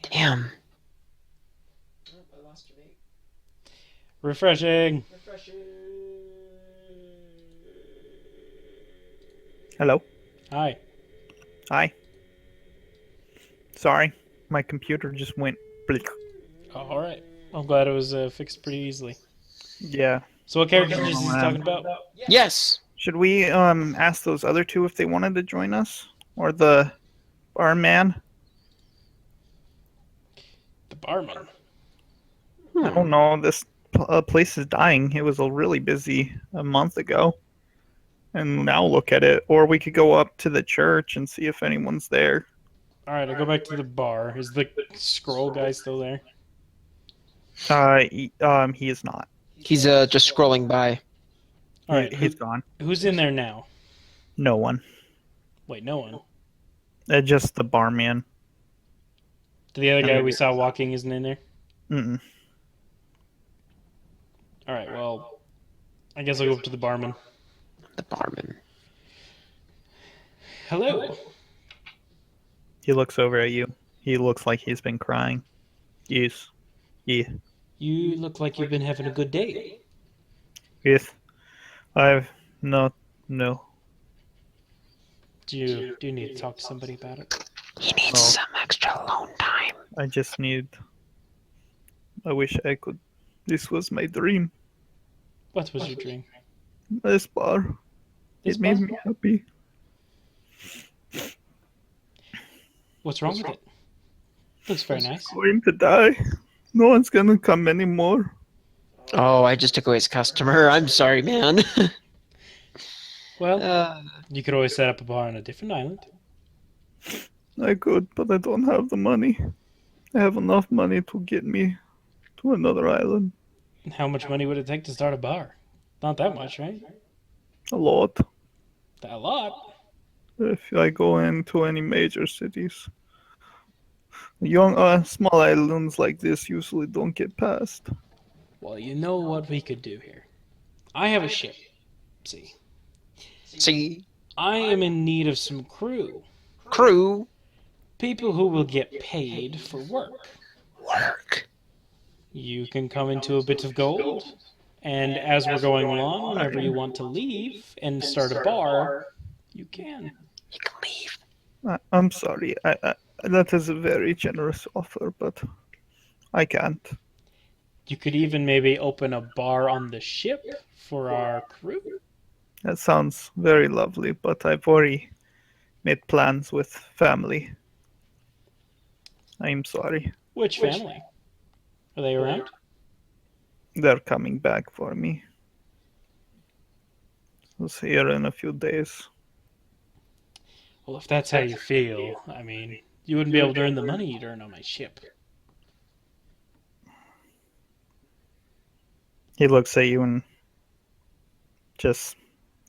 Damn. Refreshing! Hello. Hi. Hi. Sorry, my computer just went. Bleak. Oh, alright. I'm glad it was fixed pretty easily. Yeah. So what characters is he talking about? Yes. Should we ask those other two if they wanted to join us, or the barman? The barman. I don't know. This place is dying. It was really busy a month ago, and now look at it. Or we could go up to the church and see if anyone's there. Alright, I'll go back to the bar. Is the scroll guy still there? He is not. He's just scrolling by. Alright, He's gone. who's in there now? No one. Wait, no one. Just the barman. The other guy we saw walking isn't in there? Mm-mm. Alright, well, I guess I'll go up to the barman. The barman. Hello. He looks over at you. He looks like he's been crying. Yes. Yeah. You look like you've been having a good day. Yes. I've no. Do you need to talk to somebody about it? He needs some extra alone time. I just need. I wish I could. This was my dream. What was your dream? This bar. This It made bar? me happy. What's wrong with it? Looks very nice. Going to die. No one's gonna come anymore. Oh, I just took away his customer. I'm sorry, man. Well, uh, you could always set up a bar on a different island. I could, but I don't have the money. I have enough money to get me to another island. How much money would it take to start a bar? Not that much, right? A lot. A lot. If I go into any major cities. Small islands like this usually don't get passed. Well, you know what we could do here. I have a ship. See, see, I am in need of some crew. crew People who will get paid for work. work. You can come into a bit of gold, and as we're going along, whenever you want to leave and start a bar, you can. You can leave. I'm sorry. That is a very generous offer, but I can't. You could even maybe open a bar on the ship for our crew. That sounds very lovely, but I've already made plans with family. I'm sorry. Which family? Are they around? They're coming back for me. I'll see you in a few days. Well, if that's how you feel, I mean, you wouldn't be able to earn the money you'd earn on my ship. He looks at you and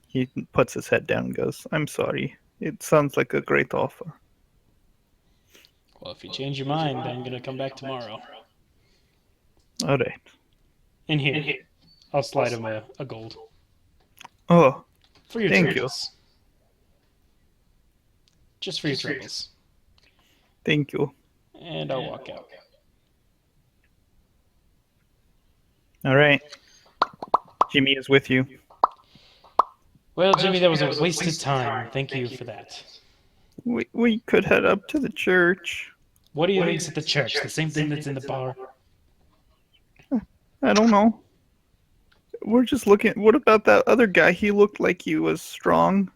he puts his head down and goes, I'm sorry. It sounds like a great offer. Well, if you change your mind, I'm going to come back tomorrow. All right. In here. I'll slide him a gold. Oh, For your thank troubles. Just for your troubles. Thank you. And I'll walk out. All right. Jimmy is with you. Well, Jimmy, that was a wasted time. Thank you for that. We could head up to the church. What do you think's at the church? The same thing that's in the bar? I don't know. We're just looking. What about that other guy? He looked like he was strong.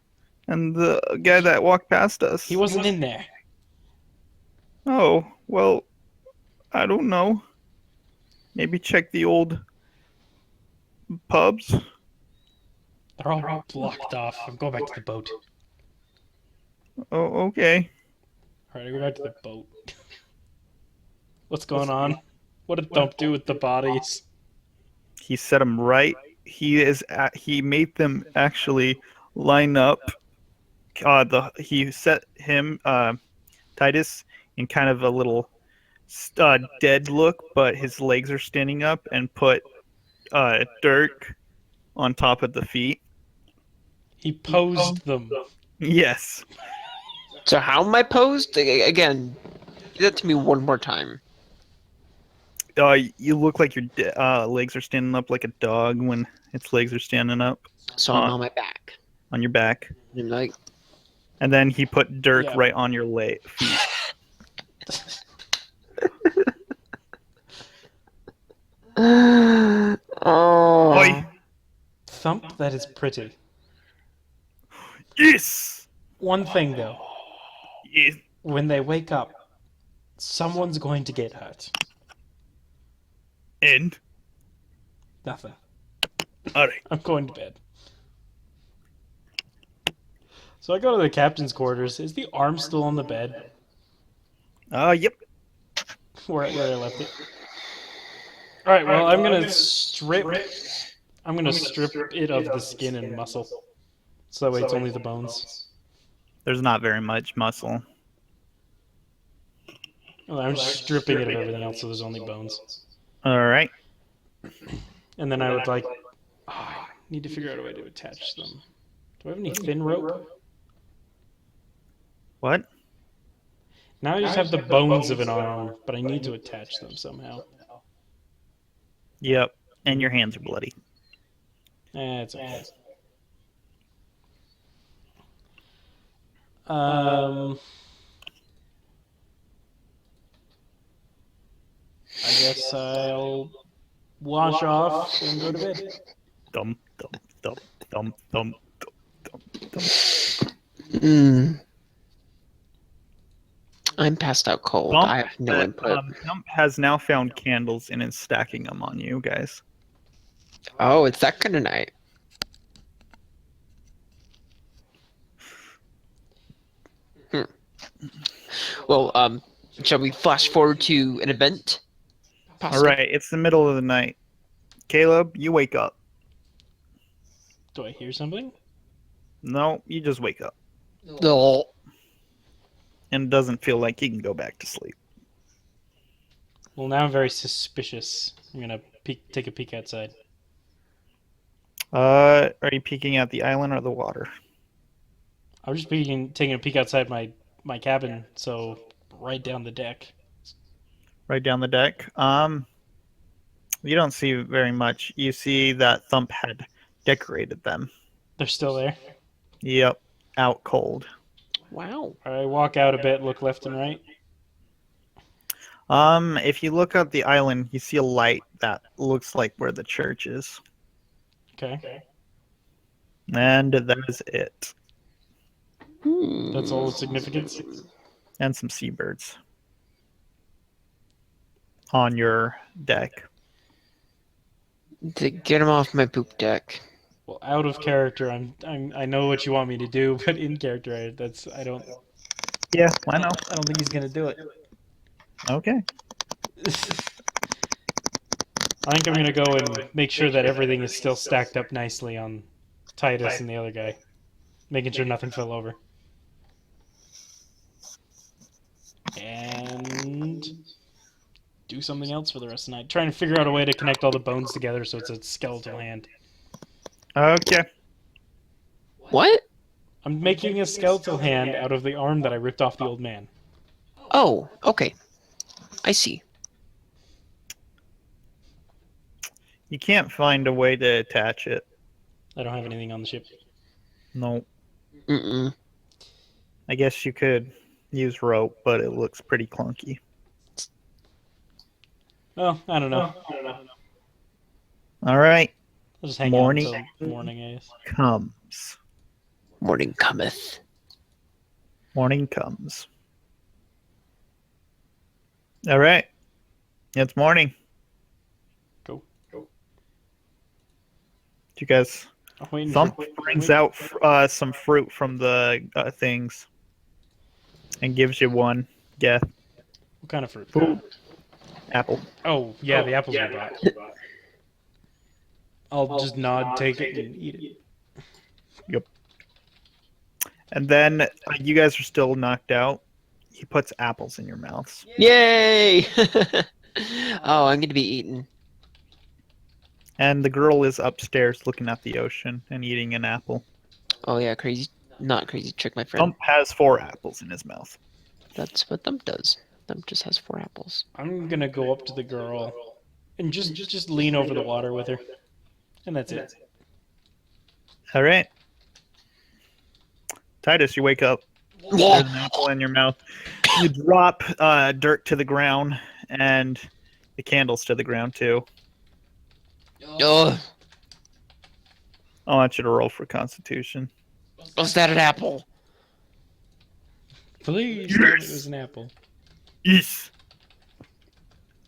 And the guy that walked past us. He wasn't in there. Oh, well, I don't know. Maybe check the old pubs. They're all blocked off. I'm going back to the boat. Oh, okay. Alright, I go back to the boat. What's going on? What did Thump do with the bodies? He set them right. He made them actually line up. He set him Titus in kind of a little dead look, but his legs are standing up, and put Dirk on top of the feet. He posed them. Yes. So how am I posed? Again, do that to me one more time. You look like your legs are standing up like a dog when its legs are standing up. So I'm on my back. On your back. And like, And then he put Dirk right on your feet. oh. Oi. Thump, that is pretty. Yes. One thing, though. Yes. When they wake up, someone's going to get hurt. And Nothing. all right. I'm going to bed. So I go to the captain's quarters. Is the arm still on the bed? Yep. Where I left it. All right. Well, I'm gonna strip. I'm gonna strip it of the skin and muscle, so that way it's only the bones. There's not very much muscle. Well, I'm just stripping it of everything else, so there's only bones. All right. And then I would like. Oh, I need to figure out a way to attach them. Do I have any thin rope? What? Now I just have the bones of an arm, but I need to attach them somehow. Yep. And your hands are bloody. It's okay. I guess I'll wash off and go to bed. Dum dum dum dum dum dum dum. Hmm. I'm passed out cold. Thump, I have no input. Thump has now found candles and is stacking them on you guys. Oh, it's that kind of night. Well, shall we flash forward to an event? All Possibly? right, it's the middle of the night. Caleb, you wake up. Do I hear something? No, you just wake up, No. and it doesn't feel like you can go back to sleep. Well, now I'm very suspicious. I'm gonna take a peek outside. Are you peeking at the island or the water? I'm just taking a peek outside my cabin, so right down the deck. Right down the deck. You don't see very much. You see that Thump had decorated them. They're still there. Yep, out cold. Wow. I walk out a bit, look left and right. If you look at the island, you see a light that looks like where the church is. Okay. And that is it. That's all the significance. And some seabirds on your deck. To get him off my poop deck. Well, out of character, I know what you want me to do, but in character, I don't Yeah, I know. I don't think he's gonna do it. Okay. I think I'm gonna go and make sure that everything is still stacked up nicely on Titus and the other guy, making sure nothing fell over. And do something else for the rest of the night. Trying to figure out a way to connect all the bones together so it's a skeletal hand. Okay. What? I'm making a skeletal hand out of the arm that I ripped off the old man. Oh, okay. I see. You can't find a way to attach it. I don't have anything on the ship. No. Mm-mm. I guess you could use rope, but it looks pretty clunky. Oh, I don't know. All right. I'll just hang Morning. out until morning, I guess. Comes. Morning cometh. Morning comes. All right. It's morning. Go. You guys. I'm waiting Thump for... brings out some fruit from the things and gives you one. Geth. What kind of fruit? Apple. Oh, yeah, the apples we bought. I'll just nod, take it, and eat it. Yep. And then you guys are still knocked out. He puts apples in your mouths. Yay! Oh, I'm gonna be eating. And the girl is upstairs looking at the ocean and eating an apple. Oh yeah, crazy. Not crazy trick, my friend. Thump has 4 apples in his mouth. That's what Thump does. Thump just has 4 apples. I'm gonna go up to the girl and just lean over the water with her. And that's it. All right. Titus, you wake up. There's an apple in your mouth. You drop dirt to the ground and the candles to the ground too. Ugh. I want you to roll for Constitution. Was that an apple? Please, Yes! tell me it was an apple. Yes.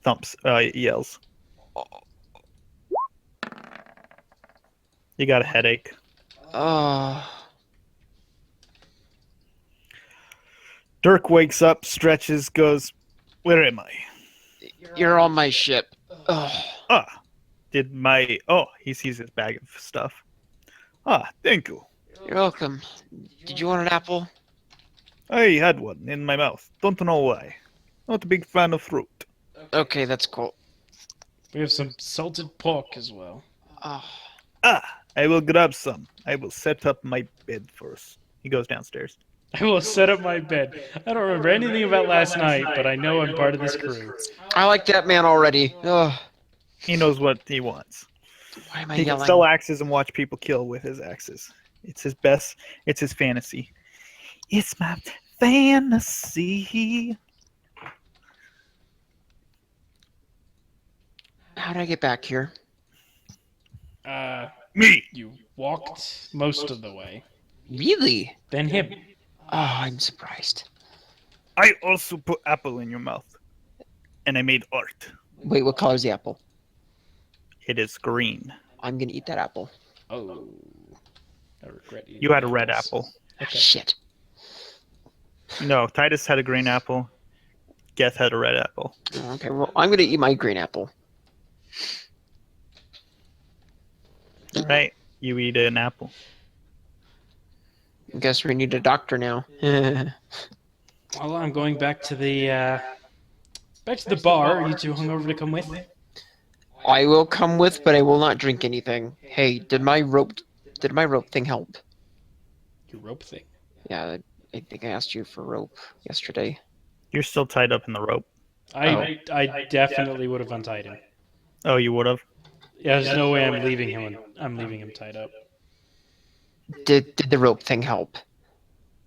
Thumps yells. You got a headache. Oh. Dirk wakes up, stretches, goes, "Where am I?" You're on my ship. Ugh. Ah, he sees his bag of stuff. Ah, thank you. You're welcome. Did you want an apple? I had one in my mouth. Don't know why. Not a big fan of fruit. Okay, that's cool. We have some salted pork as well. Oh. Ah, I will grab some. I will set up my bed first. He goes downstairs. I will set up my bed. I don't remember anything about last night, but I know I'm part of this crew. I like that man already. Ugh. He knows what he wants. Why am I He can yelling? sell axes and watch people kill with his axes. It's his best. It's his fantasy. It's my fantasy. How did I get back here? Me. You walked most of the way. Really? Then him. Oh, I'm surprised. I also put apple in your mouth. And I made art. Wait, what color is the apple? It is green. I'm gonna eat that apple. Oh. I regret eating You had a apples. red apple. Okay. Shit. No, Titus had a green apple. Geth had a red apple. Okay, well, I'm gonna eat my green apple. All right, you eat an apple. I guess we need a doctor now. Well, I'm going back to the bar. Are you too hungover to come with? I will come with, but I will not drink anything. Hey, did my rope thing help? Your rope thing. Yeah, I think I asked you for rope yesterday. You're still tied up in the rope. I definitely would have untied him. Oh, you would have? Yeah, there's no way I'm leaving him. I'm leaving him tied up. Did the rope thing help?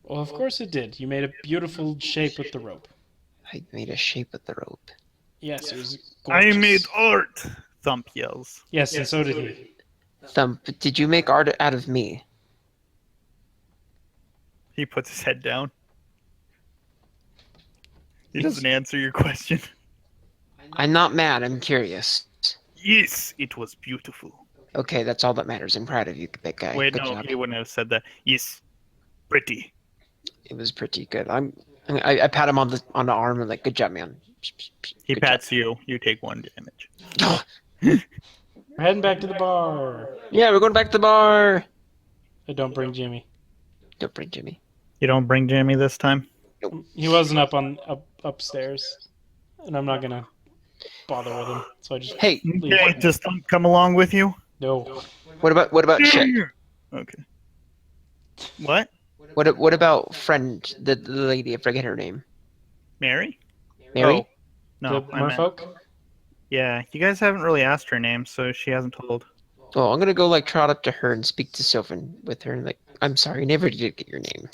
Well, of course it did. You made a beautiful shape with the rope. I made a shape with the rope. Yes, it was I gorgeous. made art! Thump yells. Yes, and so did he. Thump, did you make art out of me? He puts his head down. He doesn't answer your question. I'm not mad, I'm curious. Yes, it was beautiful. Okay, that's all that matters. I'm proud of you, big guy. Wait, Good no, job. he wouldn't have said that. Yes, pretty. It was pretty good. I pat him on the arm and like, good job, man. He Good pats you, you take 1 damage. job. We're heading back to the bar. Yeah, we're going back to the bar. I don't bring Jimmy. Don't bring Jimmy. You don't bring Jamie this time? He wasn't upstairs, and I'm not gonna bother with him. So I just Hey, leave. Okay, does Thump come along with you? No. what about shit? Okay. What? What about friend, the lady? I forget her name. Mary? Mary? Oh, no, the I meant- merfolk. Yeah, you guys haven't really asked her name, so she hasn't told. Oh, I'm gonna go like trot up to her and speak to Sylvan with her and like, I'm sorry, I never did get your name.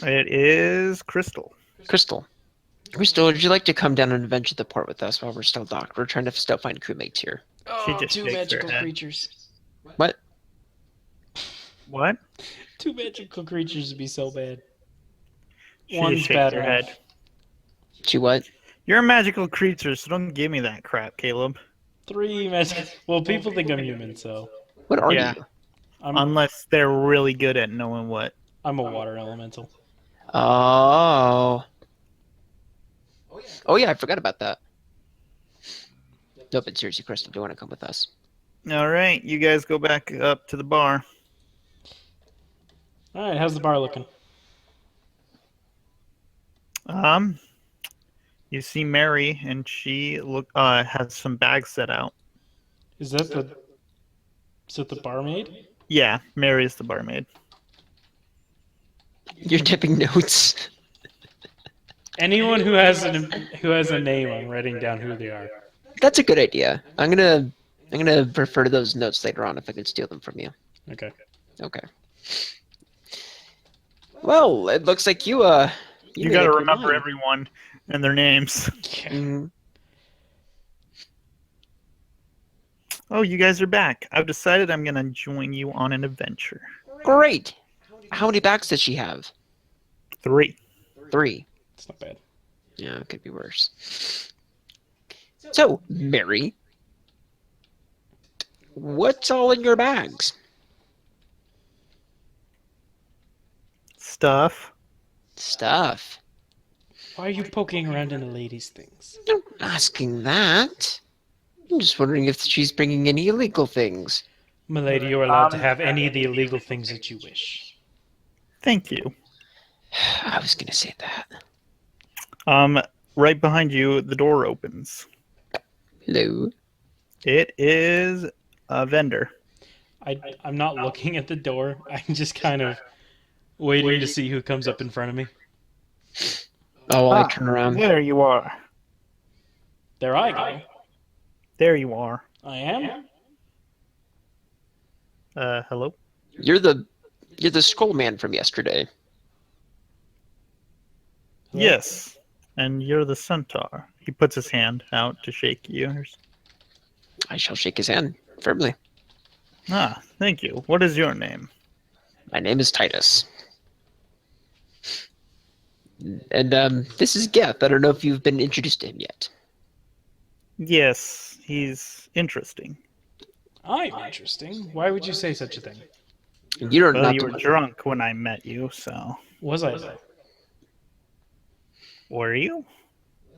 It is Crystal. Crystal. Crystal, would you like to come down and adventure the port with us while we're still docked? We're trying to still find crewmates here. She Oh, just two shakes her magical head. creatures. What? What? Two magical creatures would be so bad. She One's just shakes bad her enough. head. She what? You're a magical creature, so don't give me that crap, Caleb. Three magical. Well, people think I'm human, so What are Yeah. you? Unless they're really good at knowing what. I'm a water elemental. Oh. Oh yeah, I forgot about that. No, but seriously, Crystal, do you want to come with us? All right, you guys go back up to the bar. All right, how's the bar looking? You see Mary, and she has some bags set out. Is that the barmaid? Yeah, Mary's the barmaid. You're tipping notes. Anyone who has a name, I'm writing down who they are. That's a good idea. I'm gonna refer to those notes later on if I can steal them from you. Okay. Okay. Well, it looks like you You made got to up your remember mind. everyone and their names. Mhm. Oh, you guys are back. I've decided I'm going to join you on an adventure. Great. How many bags does she have? 3. 3. It's not bad. Yeah, it could be worse. So, Mary, what's all in your bags? Stuff. Stuff. Why are you poking around in a lady's things? I'm not asking that. I'm just wondering if she's bringing any illegal things. Milady, you're allowed to have any of the illegal things that you wish. Thank you. I was gonna say that. Right behind you, the door opens. Hello. It is a vendor. I'm not looking at the door. I'm just kind of waiting to see who comes up in front of me. Oh, I turn around. There you are. There I go. There you are. I am. Hello? You're the scroll man from yesterday. Yes, and you're the centaur. He puts his hand out to shake yours. I shall shake his hand firmly. Ah, thank you. What is your name? My name is Titus. And this is Geth. I don't know if you've been introduced to him yet. Yes, he's interesting. I'm interesting. Why would you say such a thing? You're Well, not you the were one. drunk when I met you, so... Was I though? Were you?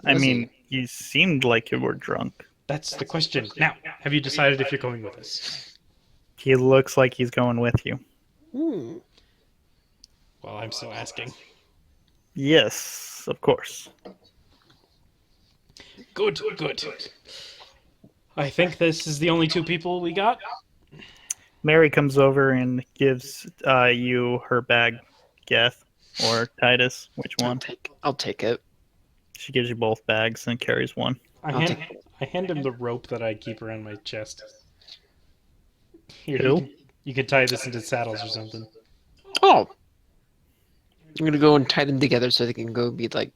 I Was he? mean, you seemed like you were drunk. That's the question. Now, have you decided if you're going with us? He looks like he's going with you. Hmm. Well, I'm still asking. Yes, of course. Good, good. I think this is the only two people we got. Mary comes over and gives you her bag, Geth, or Titus, which one? I'll take it. She gives you both bags and carries one. I hand him the rope that I keep around my chest. Here, Who? you can tie this into saddles or something. Oh. I'm gonna go and tie them together so they can go be like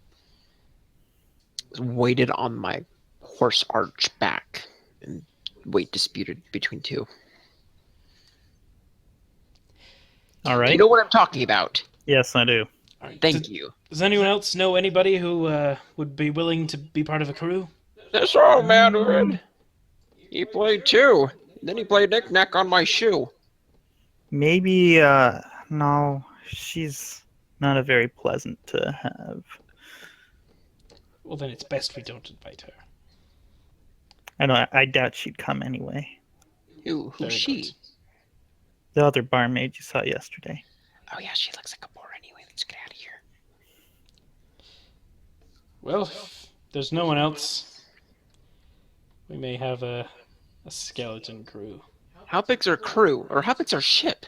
weighted on my horse arch back and weight disputed between two. All right. You know what I'm talking about. Yes, I do. All right. Thank you. Does anyone else know anybody who would be willing to be part of a crew? That's all, man. He played too. Then he played knick-knack on my shoe. Maybe, no, she's not a very pleasant to have. Well, then it's best we don't invite her. I doubt she'd come anyway. Who's Very she? good. The other barmaid you saw yesterday. Oh yeah, she looks like a bore anyway. Let's get out of here. Well, if there's no one else, we may have a skeleton crew. How big's our crew? Or how big's our ship?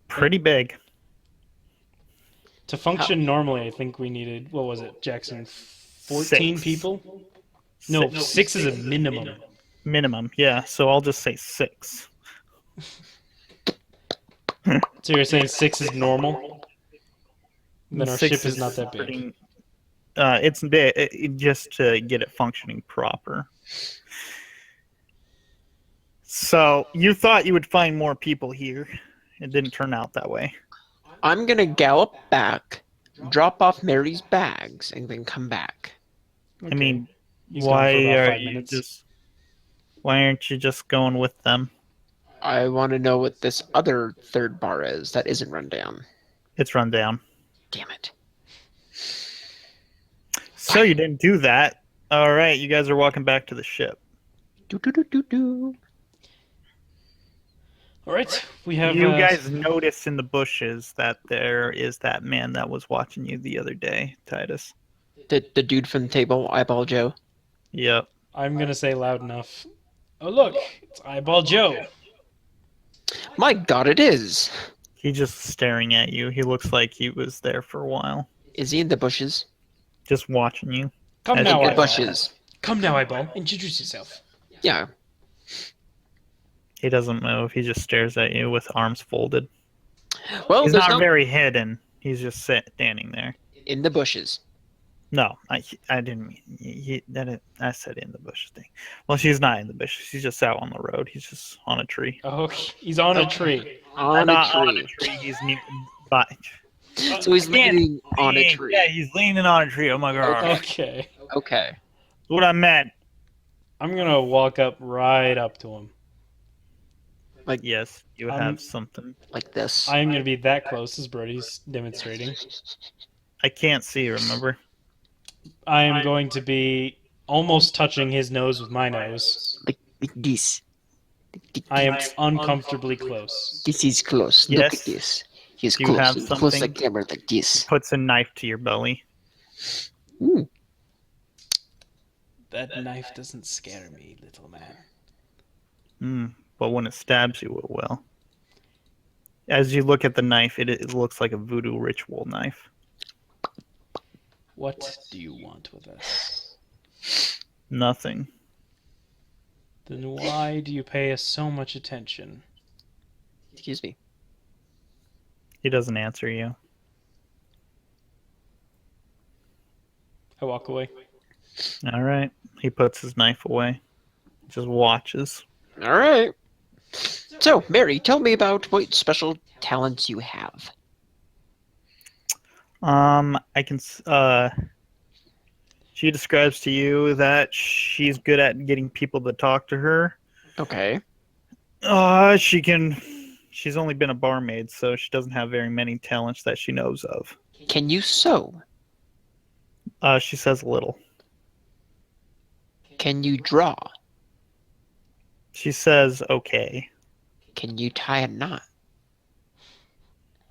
Pretty big. To function normally, I think we needed, what was it, Jackson? 14 6. people? No, 6 is a minimum. Minimum, yeah. So I'll just say 6. So you're saying 6 is normal? Then our 6 ship is not that big. pretty- it's big, just to get it functioning proper. So you thought you would find more people here. It didn't turn out that way. I'm gonna gallop back, drop off Mary's bags, and then come back. I mean, He's gone why for about are 5 you minutes. just? Why aren't you just going with them? I want to know what this other third bar is that isn't run down. It's run down. Damn it. So you didn't do that. All right, you guys are walking back to the ship. Do. All right, we have. You guys notice in the bushes that there is that man that was watching you the other day, Titus. The dude from the table, Eyeball Joe. Yep. I'm gonna say loud enough. Oh look, it's Eyeball Joe. My God, it is. He's just staring at you. He looks like he was there for a while, Is he in the bushes? just watching you. Come As now, you In the Eyeball. bushes. Come now, Eyeball. Introduce yourself. Yeah. He doesn't move. He just stares at you with arms folded. Well, He's there's not no very hidden. He's just standing there. in the bushes. No, I didn't mean I said in the bushes thing. Well, she's not in the bushes. She's just out on the road. He's just on a tree. Oh, he's on a tree. On a Not tree. on a tree. He's by. So he's leaning on a tree. Yeah, he's leaning on a tree. Oh my god. Okay. Okay. What I meant. I'm gonna walk up right up to him. Like Yes, you have something. like this. I'm gonna be that close as Brody's demonstrating. I can't see. Remember? I am going to be almost touching his nose with my nose. Like this. I am uncomfortably close. This is close. Look Yes. at this. He's You close. have He's close something? like camera like this. Puts a knife to your belly. Ooh. That knife doesn't scare me, little man. But when it stabs you, it will. As you look at the knife, it looks like a voodoo ritual knife. What do you want with us? Nothing. Then why do you pay us so much attention? Excuse me. He doesn't answer you. I walk away. All right. He puts his knife away. Just watches. All right. So, Mary, tell me about what special talents you have. I can. She describes to you that she's good at getting people to talk to her. Okay. She can. She's only been a barmaid, so she doesn't have very many talents that she knows of. Can you sew? She says little. Can you draw? She says okay. Can you tie a knot?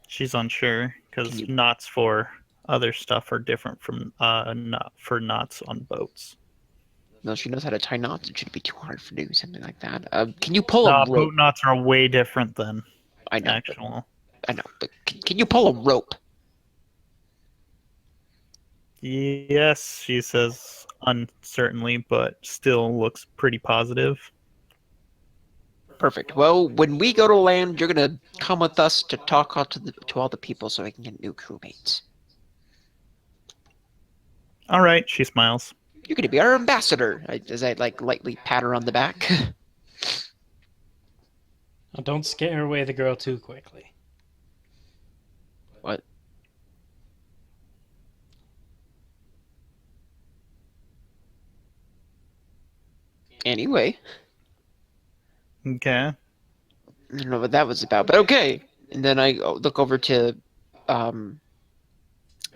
She's unsure because Can you- knots for other stuff are different from not for knots on boats. No, she knows how to tie knots. It should be too hard for doing something like that. Can you pull a rope? Boat knots are way different than I know. actual. I know, but can you pull a rope? Yes, she says uncertainly, but still looks pretty positive. Perfect. Well, when we go to land, you're gonna come with us to talk to all the people so I can get new crewmates. All right, she smiles. You're gonna be our ambassador. As I like lightly pat her on the back. Now, don't scare away the girl too quickly. What? Anyway, Okay. I don't know what that was about, but okay. And then I look over to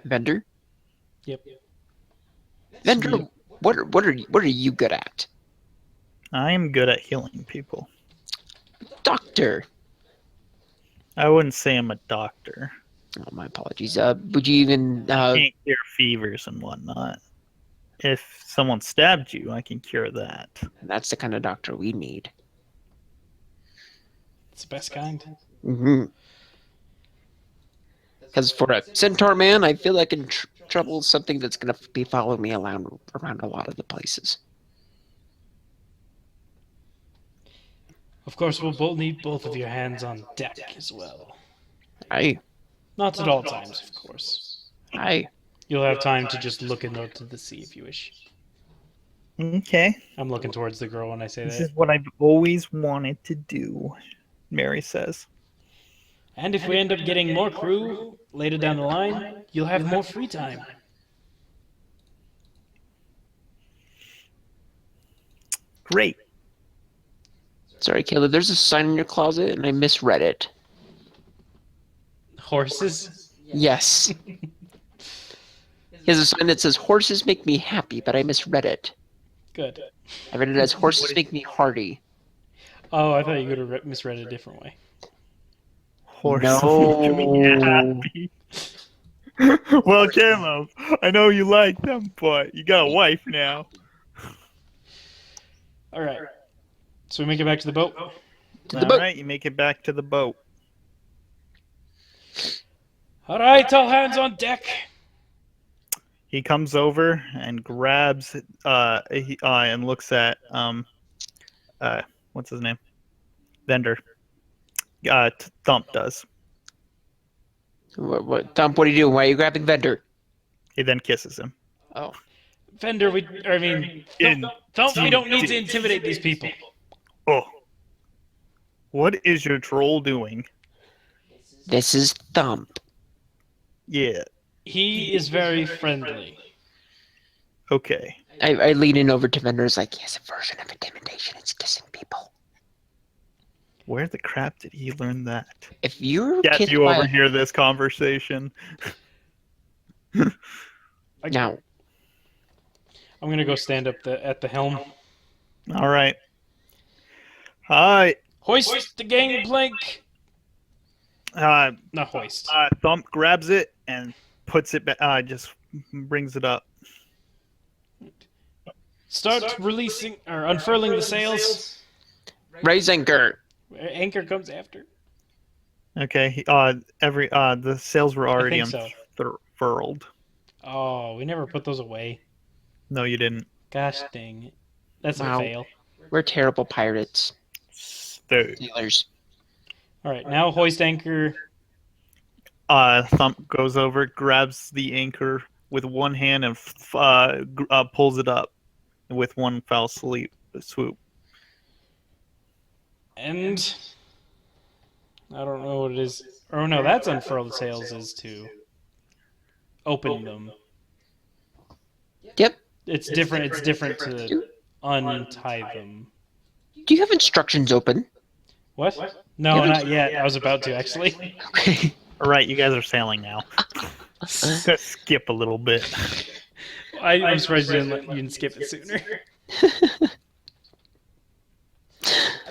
Vendor. Yep. Vendor, Sweet. what are you good at? I am good at healing people. Doctor. I wouldn't say I'm a doctor. Oh, my apologies. Would you even Can't cure fevers and whatnot. If someone stabbed you, I can cure that. That's the kind of doctor we need. It's the best kind. Mm-hmm. Because for a centaur man, I feel like in trouble is something that's going to be following me around a lot of the places. Of course, we'll both need both of your hands on deck as well. Aye. Not at all times, of course. Aye. You'll have time to just look out to the sea if you wish. Okay. I'm looking towards the girl when I say This that. is what I've always wanted to do, Mary says. And if we end up getting more crew later down the line, you'll have more free time. Great. Sorry, Caleb, there's a sign in your closet and I misread it. Horses? Yes. He has a sign that says, horses make me happy, but I misread it. Good. I read it as, horses make me hardy. Oh, I thought you could have misread it a different way. Horse No. make me happy. Well, Caleb, I know you like them, but you got a wife now. All right. So we make it back to the boat. To the boat. Alright, you make it back to the boat. All right, all hands on deck. He comes over and grabs and looks at what's his name? Vendor. Thump does. Dump, what are you doing? Why are you grabbing Vendor? He then kisses him. Oh. Vendor, we don't need to intimidate these people. Oh. What is your troll doing? This is Thump. Yeah. He is very friendly. Okay. I lean in over to Vendor. It's like, he has a version of intimidation. It's kissing people. Where the crap did he learn that? If you're Yes, kissed you by overhear this conversation. now, I'm gonna go stand up at the helm. All right. Hi. Hoist the gangplank. Not hoist. Thump grabs it and puts it back. Just brings it up. Start releasing or unfurling the sails. raise anchor. Anchor comes after. Okay. The sails were already so. unfurled. Oh, we never put those away. No, you didn't. Gosh dang it. That's Wow. a fail. We're terrible pirates. Sailors. All right, now hoist anchor. Thump goes over, grabs the anchor, with one hand and pulls it up with one foul swoop. And I don't know what it is. Oh no, that's unfurl the sails is to open them. Yep. It's different. It's different to Do, untie them. do you have instructions open? What? No, not yet. I was about to actually. Okay. All right, you guys are sailing now. Skip a little bit. I'm surprised you didn't skip it sooner.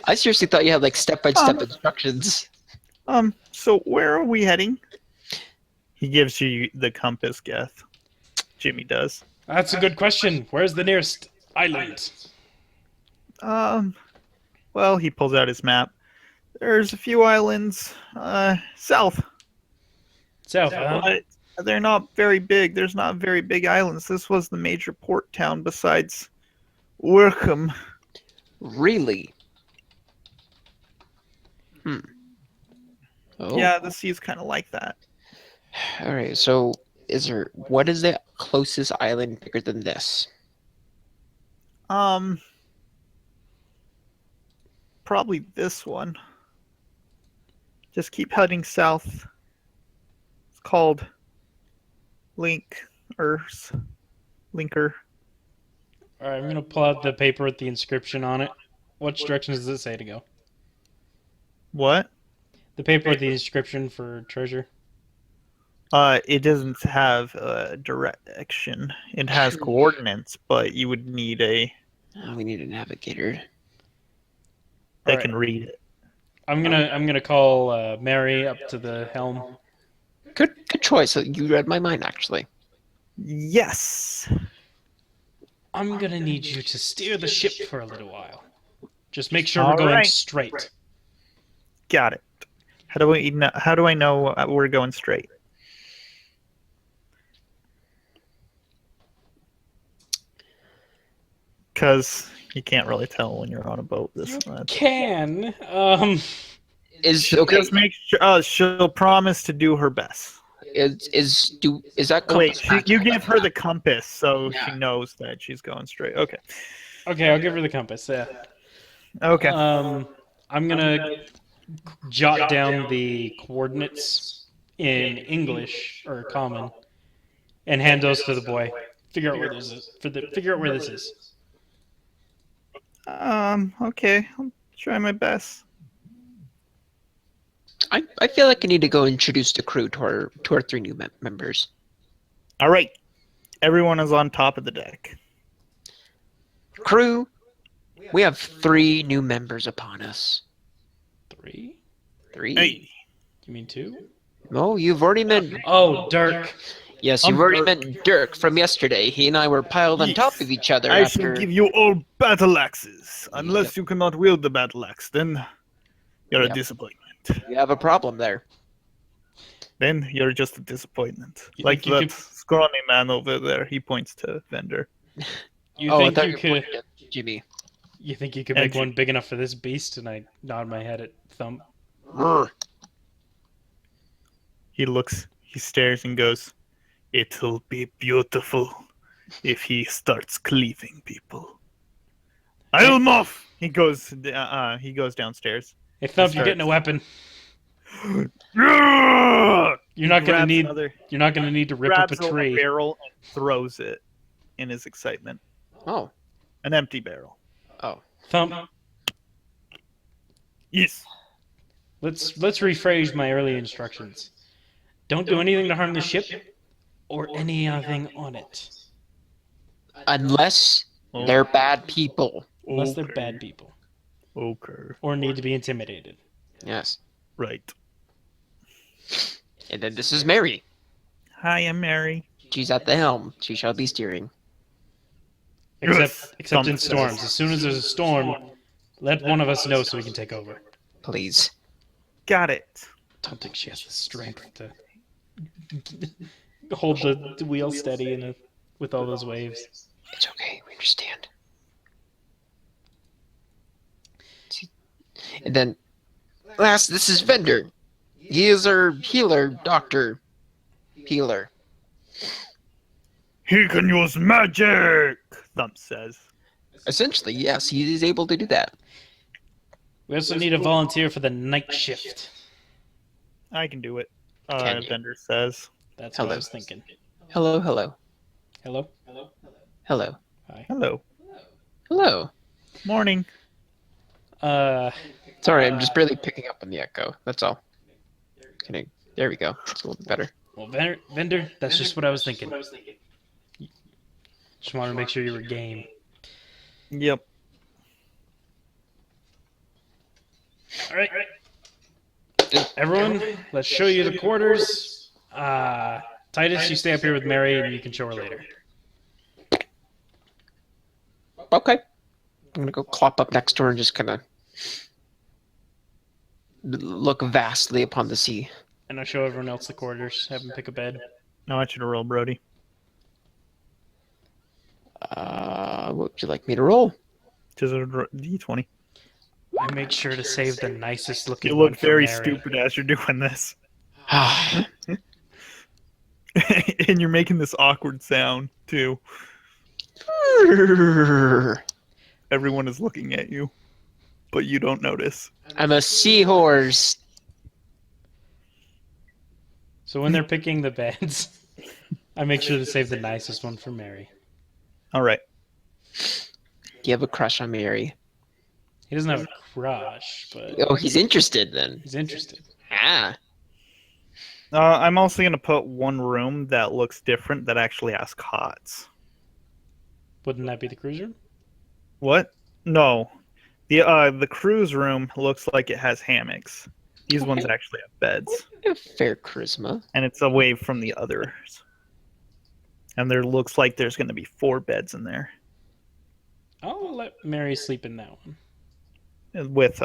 I seriously thought you had like step-by-step instructions. So where are we heading? He gives you the compass, Geth. Jimmy does. That's a good question. Where's the nearest island? Well, he pulls out his map. There's a few islands, south. South, huh? But they're not very big. There's not very big islands. This was the major port town besides Workham. Really? Oh. Yeah, the sea's kind of like that. All right. So, what is the closest island bigger than this? Probably this one. Just keep heading south. It's called Linker. All right, I'm gonna pull out the paper with the inscription on it. Which direction does it say to go? What? The paper with the inscription for treasure. It doesn't have a direction. It has coordinates, but you would need Oh, we need a navigator. that Alright. can read it. I'm gonna call Mary up to the helm. Good choice. You read my mind, actually. Yes. I'm gonna need you to steer the ship for a little while. Just make sure we're All going right. straight. Got it. How do I know we're going straight? Because you can't really tell when you're on a boat this much. Can Is okay? Just make sure she'll promise to do her best. Is that Wait, compass you accurate? give her the compass so Yeah. she knows that she's going straight. Okay. Okay, I'll give her the compass. Yeah. Okay. I'm gonna jot down the coordinates in English or common, and hand those to the boy. Figure out where this is. Figure out where this is. Okay. I'll try my best. I feel like I need to go introduce the crew to our three new members. All right. Everyone is on top of the deck. Crew, we have 3 new members upon us. 3? 3? Hey. You mean 2? No, you've already met. Oh, Dirk. Yes, I'm you've already Dirk. met Dirk from yesterday. He and I were piled on top of each other I after. shall give you all battle axes. Unless you cannot wield the battle axe, then you're a Yep. disappointment. You have a problem there. Then you're just a disappointment. You Like think you that scrawny man over there. He points to Vendor. You I think thought you were could? pointing at Jimmy. You think you could And make one big enough for this beast? And I nod my head at Thump. Brr. He stares and goes, "It'll be beautiful if he starts cleaving people." I'm off! He goes downstairs. Hey Thump, you're Starts. getting a weapon. Yeah! You're not gonna Grabs need. another- You're not gonna need to rip up a grabs tree. barrel and throws it in his excitement. Oh. An empty barrel. Thump. Yes. Let's rephrase my early instructions. Don't do anything to harm the ship or anything on it, Unless they're bad people. unless they're Okay. bad people Okay. or need to be intimidated. Yes. Right. And then this is Mary. Hi, I'm Mary. She's at the helm. She shall be steering. Yes. Except in Thump storms. says. As soon as there's a storm, let one of us know so we can take over. Please. Got it. Don't think she has the strength to hold the wheel steady with all those waves. It's okay. We understand. And then, last, this is Vendor. He is our healer, doctor, healer. He can use magic, Thump says. Essentially, yes, he is able to do that. We also need a volunteer for the night shift. I can do it, Can you? Vendor says. That's what I Hello. was thinking. Hello, hello, Hello? hello, Hi. Hello. hello. Morning. Sorry, I'm just barely picking up on the echo. That's all. Kidding. There we go. It's a little bit better. Well, vendor, that's just what I was thinking. Just wanted to make sure you were game. Yep. All right. Everyone, let's show you the quarters. Titus, you stay up here with Mary, and you can show her later. Okay. I'm gonna go clop up next to her and just kind of look vastly upon the sea. And I'll show everyone else the quarters. Have them pick a bed. I want you to roll, Brody. What would you like me to roll? Just a D20. I make sure to save the nicest looking You one look for very Mary. stupid as you're doing this. Ah, And you're making this awkward sound, too. Everyone is looking at you, but you don't notice. I'm a seahorse. So when they're picking the beds, I make sure to save the nicest one for Mary. All right. Do you have a crush on Mary? He doesn't have a crush, but Oh, he's interested then. he's interested. Ah, I'm also going to put one room that looks different that actually has cots. Wouldn't that be the cruise room? What? No. The cruise room looks like it has hammocks. These ones actually have beds. you have fair charisma. And it's away from the others. And there looks like there's going to be 4 beds in there. I'll let Mary sleep in that one. With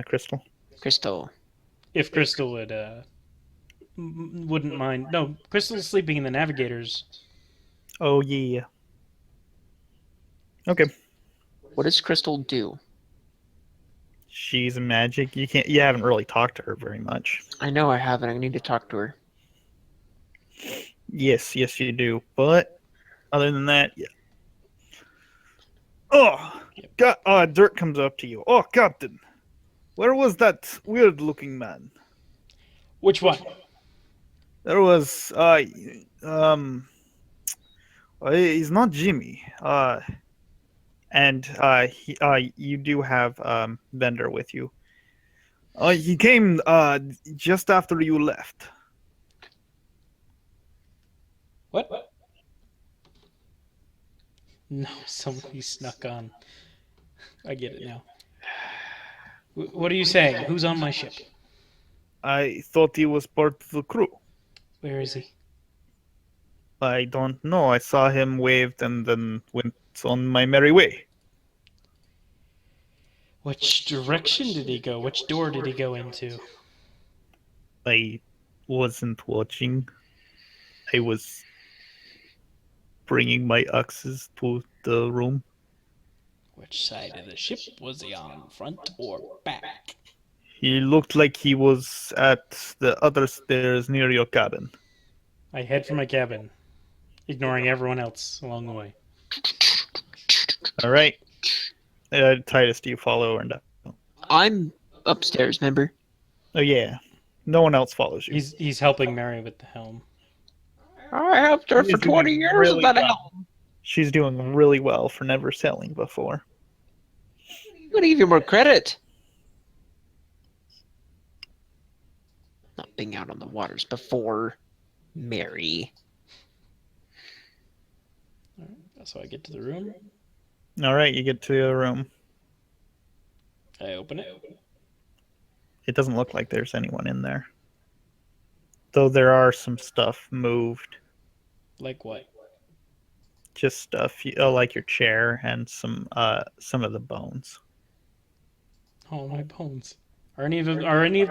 Crystal. Crystal. If Crystal would, wouldn't mind. No, Crystal's sleeping in the Navigators. Oh, yeah. Okay. What does Crystal do? She's magic. You haven't really talked to her very much. I know I haven't. I need to talk to her. Yes, you do. But other than that, yeah. Oh, Dirk comes up to you. Oh, Captain, where was that weird-looking man? Which one? There was, he's not Jimmy. You do have Vendor with you. He came just after you left. What? No, somebody snuck on. I get it now. What are you saying? Who's on my ship? I thought he was part of the crew. Where is he? I don't know. I saw him waved and then went on my merry way. Which direction did he go? Which door did he go into? I wasn't watching. I was bringing my axes to the room. Which side of the ship was he on, front or back? He looked like he was at the other stairs near your cabin. I head for my cabin, ignoring everyone else along the way. All right. Titus, do you follow or no? I'm upstairs, remember? Oh, yeah. No one else follows you. He's helping Mary with the helm. I helped her He's for 20 doing years really without well. help. She's doing really well for never sailing before. I'm gonna give you more credit. Not being out on the waters before Mary. All right, so I get to the room. All right, you get to the room. I open it. It doesn't look like there's anyone in there. Though there are some stuff moved. Like what? Just stuff like your chair and some of the bones. Oh, my bones. Are any of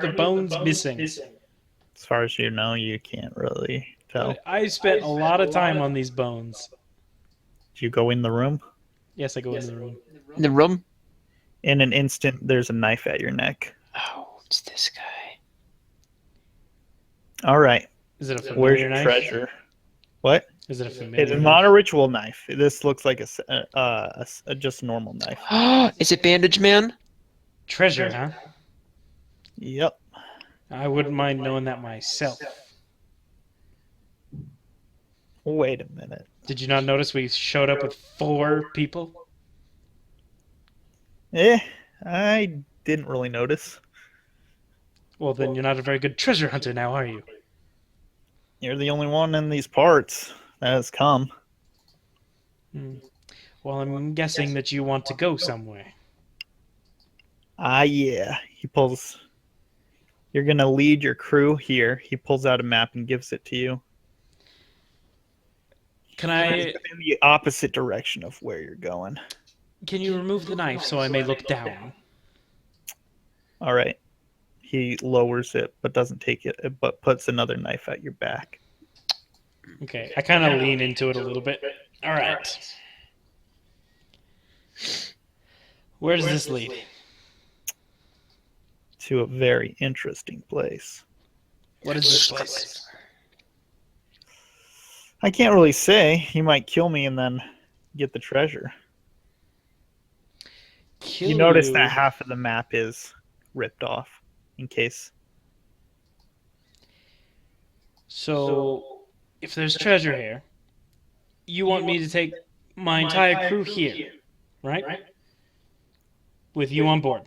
the bones missing? As far as you know, you can't really tell. I spent a lot of time on these bones. Do you go in the room? Yes, I go into the room. In the room? In an instant, there's a knife at your neck. Oh, it's this guy. All right. Is it a Where's familiar your knife? treasure? What? Is it a It familiar is knife? not a ritual knife. This looks like just a normal knife. Is it Bandage Man? Treasure, huh? Yep. I wouldn't mind knowing that myself. Wait a minute. Did you not notice we showed up with 4 people? I didn't really notice. Well, then you're not a very good treasure hunter now, are you? You're the only one in these parts that has come. Hmm. Well, I'm guessing that you want to go somewhere. Yeah. He pulls. You're gonna lead your crew here. He pulls out a map and gives it to you. Can It's in the opposite direction of where you're going. Can you remove the knife so I may look down? All right. He lowers it, but doesn't take it, but puts another knife at your back. Okay, I kind of lean into it a little bit. All right. Where does this lead? To a very interesting place. What is this place? I can't really say. He might kill me and then get the treasure. Kill You notice you. that half of the map is ripped off in case. So, if there's treasure here, you want me to take my entire crew here, right? With you on board.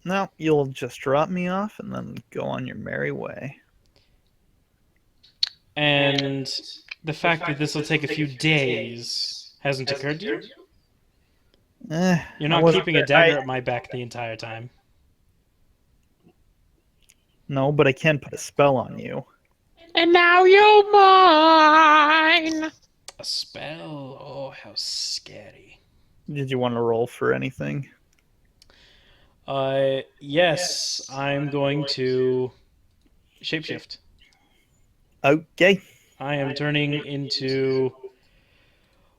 No, you'll just drop me off and then go on your merry way. And the fact that this will take a few days hasn't occurred to you? You're not keeping a dagger at my back the entire time. No, but I can put a spell on you. And now you're mine. A spell? Oh, how scary. Did you want to roll for anything? Yes, I'm going to shapeshift. Okay. I am turning into...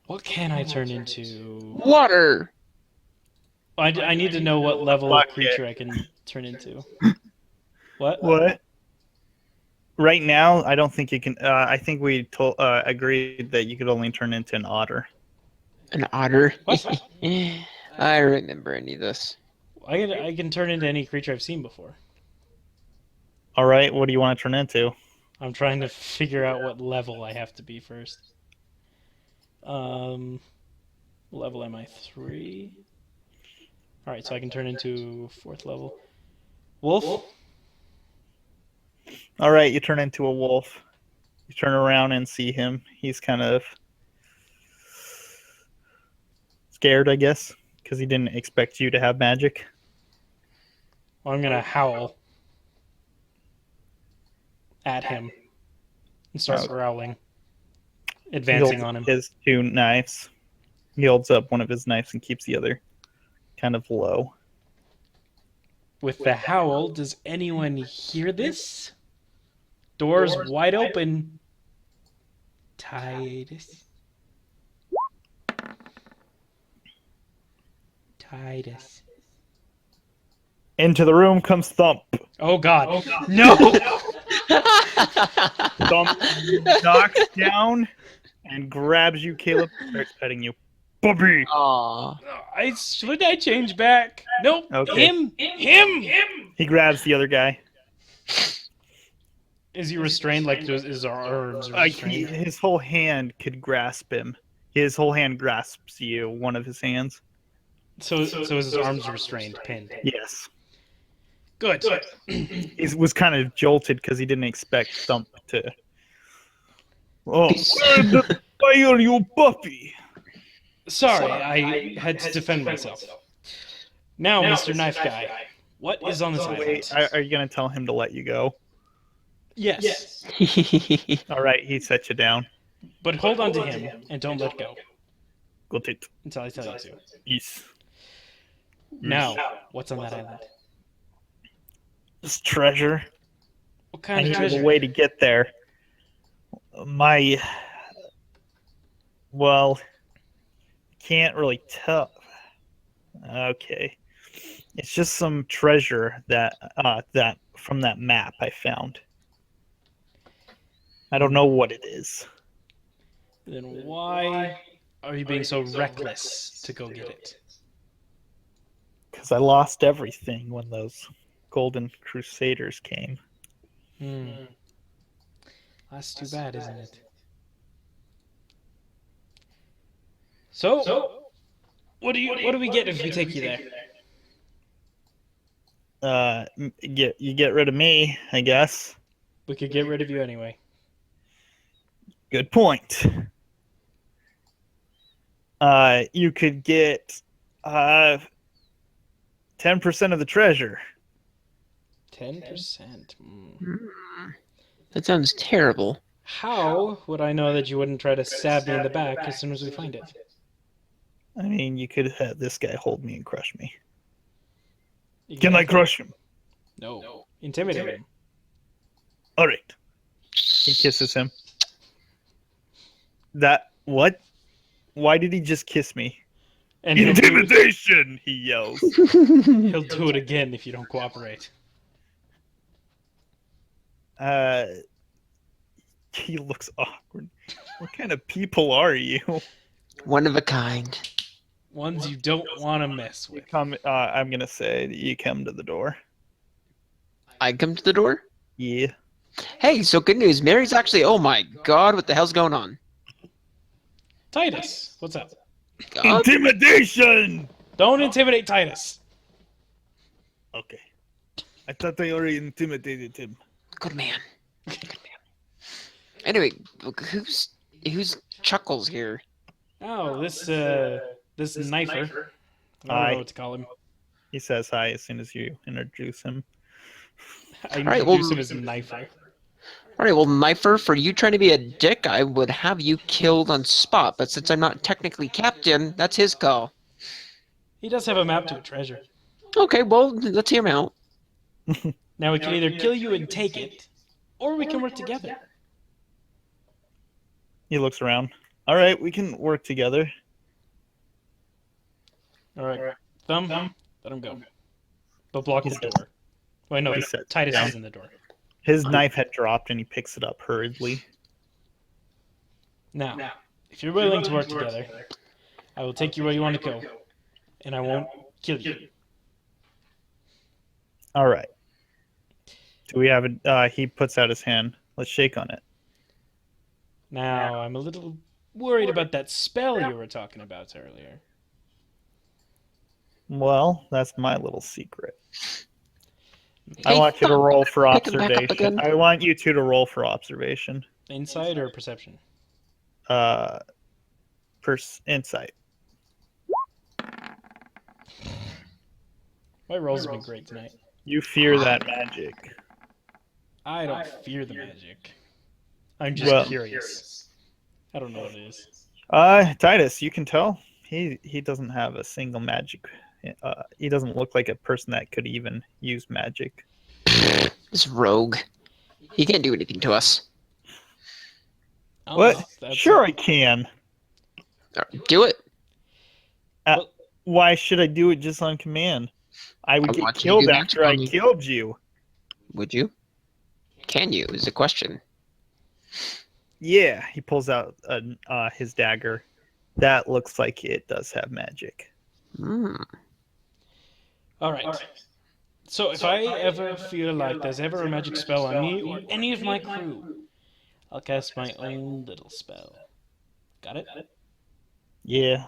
What can I turn into? Water. I need to know what level of creature I can turn into. What? Right now, I don't think you can. I think we agreed that you could only turn into an otter. An otter. What? I remember any of this. I can turn into any creature I've seen before. All right. What do you want to turn into? I'm trying to figure out what level I have to be first. Level am I 3? Alright, so I can turn into 4th level. Wolf? All right. You turn into a wolf. You turn around and see him. He's kind of scared, I guess, because he didn't expect you to have magic. I'm gonna howl at him and start growling, advancing on him. His 2 knives. He holds up one of his knives and keeps the other kind of low. With the howl, does anyone hear this? Doors wide open. Titus. Titus. Into the room comes Thump. Oh God! No! Thump knocks down and grabs you, Caleb. Starts petting you. Puppy. Aw. Should I change back? Nope. Okay. Him. He grabs the other guy. Is he restrained? Like his arms are restrained? His whole hand could grasp him. His whole hand grasps you. One of his hands. So his arms restrained, pinned. Yes. Good. He was kind of jolted because he didn't expect Thump to. Oh, why are you puppy? Sorry, I had to defend myself. Now, Mr. Knife Guy, what is on this island? Wait, are you gonna tell him to let you go? Yes. All right, he set you down. But hold on to him and don't let go Got it. until I tell you to. Yes. Now, what's on that island? This treasure. What I kind of need treasure? a way to get there. Well, can't really tell. Okay, it's just some treasure that from that map I found. I don't know what it is. Then why are you being so reckless to go get it? Because I lost everything when those Golden Crusaders came. That's too bad, isn't it? So, what do we get if we take you there? You get rid of me, I guess. We could get rid of you anyway. Good point. You could get 10% of the treasure. 10%. That sounds terrible. How would I know that you wouldn't try to stab me in the back as soon as we find it? I mean, you could have this guy hold me and crush me. You Can I crush him? No. Intimidate him. All right. He kisses him. What? Why did he just kiss me? And Intimidation! He yells. he'll do it again if you don't cooperate. He looks awkward. What kind of people are you? One of a kind. Ones you don't want to mess with. I'm gonna say that you come to the door. I come to the door? Yeah. Hey, so good news. Mary's actually... Oh my god, what the hell's going on? Titus, what's up? Intimidation! Don't intimidate Titus. Okay. I thought I already intimidated him. Good man. Good man. Anyway, who's Chuckles here? Oh, this knifer. I don't know what to call him. He says hi as soon as you introduce him. I introduce him as a knifer. Alright, well, Knifer, for you trying to be a dick, I would have you killed on spot, but since I'm not technically captain, that's his call. He does have a map to a treasure. Okay, well, let's hear him out. Now we can either kill you and take it, or we can work together. He looks around. All right, we can work together. All right, Thumb, let him go. But block the door. Wait, no, Titus is in the door. His knife had dropped and he picks it up hurriedly. Now, if you're willing to work together, I will take you where you want to go, and I won't kill you. All right. Do we have a... he puts out his hand. Let's shake on it. Now, I'm a little worried about that spell you were talking about earlier. Well, that's my little secret. Hey, I want you to roll for pick him back up observation. again. I want you two to roll for observation. Insight or perception? Insight. My rolls have been great tonight. You fear that magic. I don't fear the magic. I'm just curious. I don't know what it is. Titus, you can tell he doesn't have a single magic. He doesn't look like a person that could even use magic. This rogue. He can't do anything to us. Oh, What? that's Sure, I can. Do it. Why should I do it just on command? I would I get want you to killed do after I magic on- killed you. Would you? Can you? Is the question. Yeah, he pulls out his dagger. That looks like it does have magic. All right. So if I ever feel like there's ever a magic spell on me or any of my crew, I'll cast my own little spell. Got it? Yeah.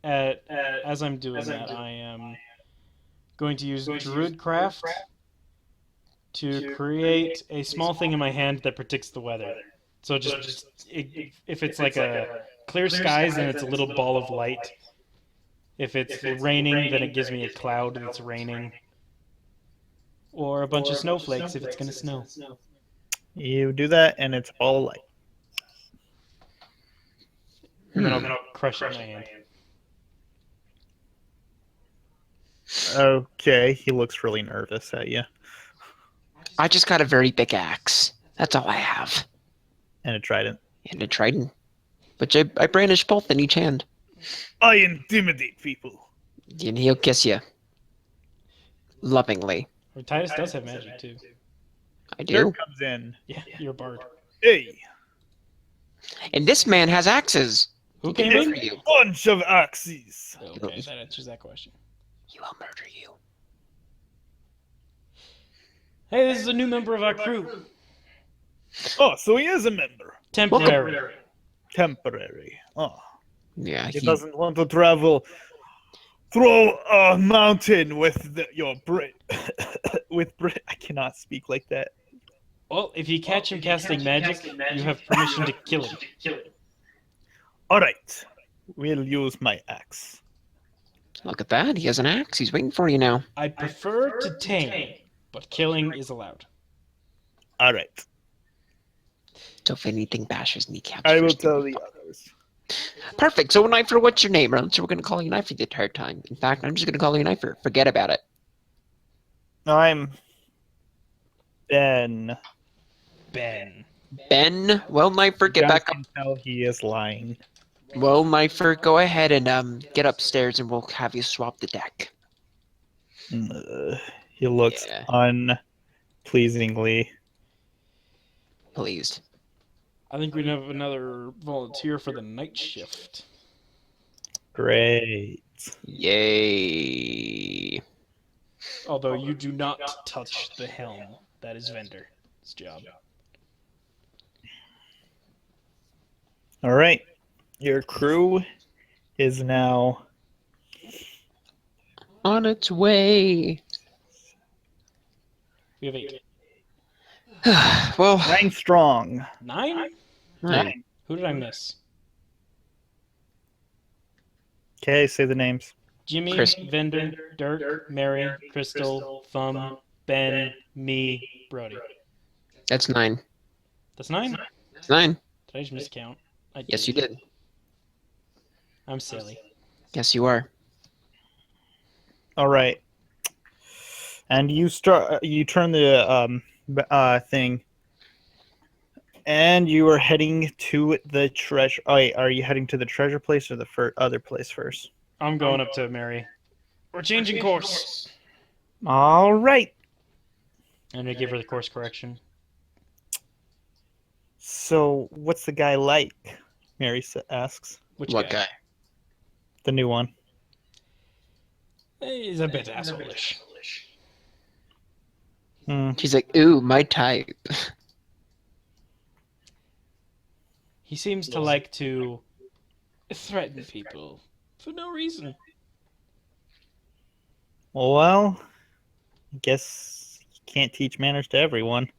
As I'm doing that, I am going to use Druidcraft to create a small thing in my hand that predicts the weather. So if it's like a clear skies, then it's a little ball of light. If it's raining, then it gives me a cloud that's raining. Or a bunch of snowflakes if it's going to snow. You do that, and it's all light. And then I'll crush it in my hand. Okay, he looks really nervous at you. I just got a very big axe. That's all I have. And a trident. And a trident. Which I brandish both in each hand. I intimidate people. And he'll kiss you. Lovingly. Or Titus does have magic too. I Dirk do. comes in. Yeah, you're a bard. Hey. And this man has axes. Who He came can in? murder you. Bunch of axes. Okay, that answers that question. He will murder you. Hey, this is a new member of our crew. Oh, so he is a member. Temporary. Temporary. Oh, Yeah, he doesn't want to travel through a mountain with your Brit. With Brit. I cannot speak like that. Well, if you catch him casting magic, you have permission to kill him. All right. We'll use my axe. Look at that. He has an axe. He's waiting for you now. I'd prefer to tame, but killing is allowed. All right. So if anything bashes kneecaps, I will first thing tell we the find. others. Perfect. So, Knifer, what's your name? So we're going to call you Knifer the entire time. In fact, I'm just going to call you Knifer. Forget about it. I'm Ben. Ben. Ben, well, Knifer, get back up. You can tell he is lying. Well, Knifer, go ahead and get upstairs, and we'll have you swap the deck. He looks Yeah. unpleasingly. Pleased. I think we have another volunteer for the night shift. Great. Yay. Although you do not touch the helm. That is Vender's job. All right. Your crew is now On its way. We have 8. Well, 9 strong. 9? 9. Who did I miss? Okay, say the names. Jimmy, Chris. Vender, Dirk, Mary, Crystal, Thumb, Ben, me, Brody. That's 9. That's 9? That's 9. Did I just miscount? I Yes, you did. I'm silly. Yes, you are. All right. And you turn the thing, and you are heading to the treasure. Oh, wait, are you heading to the treasure place or the other place first? I'm going up to Mary. We're changing course. All right. And I give her the course correction. So, what's the guy like? Mary asks. Which What guy? The new one. He's a bit asshole-ish. She's like, ooh, my type. He seems to like to threaten people for no reason. Well, I guess you can't teach manners to everyone.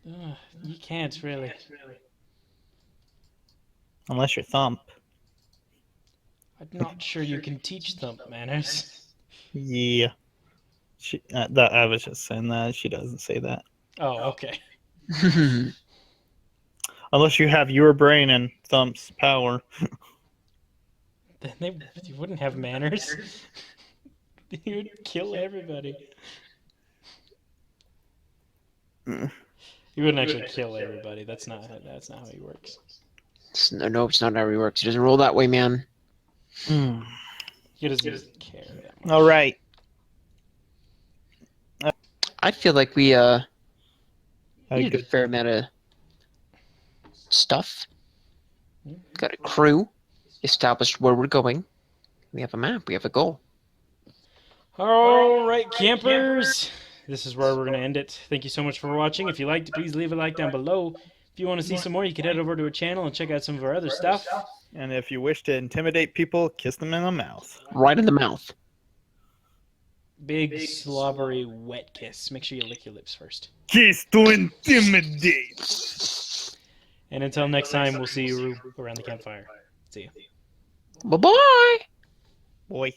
You can't, really. Unless you're Thump. I'm not sure you can teach Thump manners. Yeah. I was just saying that. She doesn't say that. Oh, okay. Unless you have your brain and Thump's power. Then you wouldn't have manners. You would kill everybody. He wouldn't actually kill everybody. That's not how he works. No, it's not how he works. He doesn't roll that way, man. He doesn't care that much. All right. I feel like we did a Good. fair amount of stuff. Got a crew, established where we're going. We have a map. We have a goal. All right, campers. This is where we're going to end it. Thank you so much for watching. If you liked it, please leave a like down below. If you want to see some more, you can head over to our channel and check out some of our other stuff. And if you wish to intimidate people, kiss them in the mouth. Right in the mouth. Big, slobbery, wet kiss. Make sure you lick your lips first. Kiss to intimidate. And until next time, we'll see you around the campfire. See you. Bye-bye. Boy.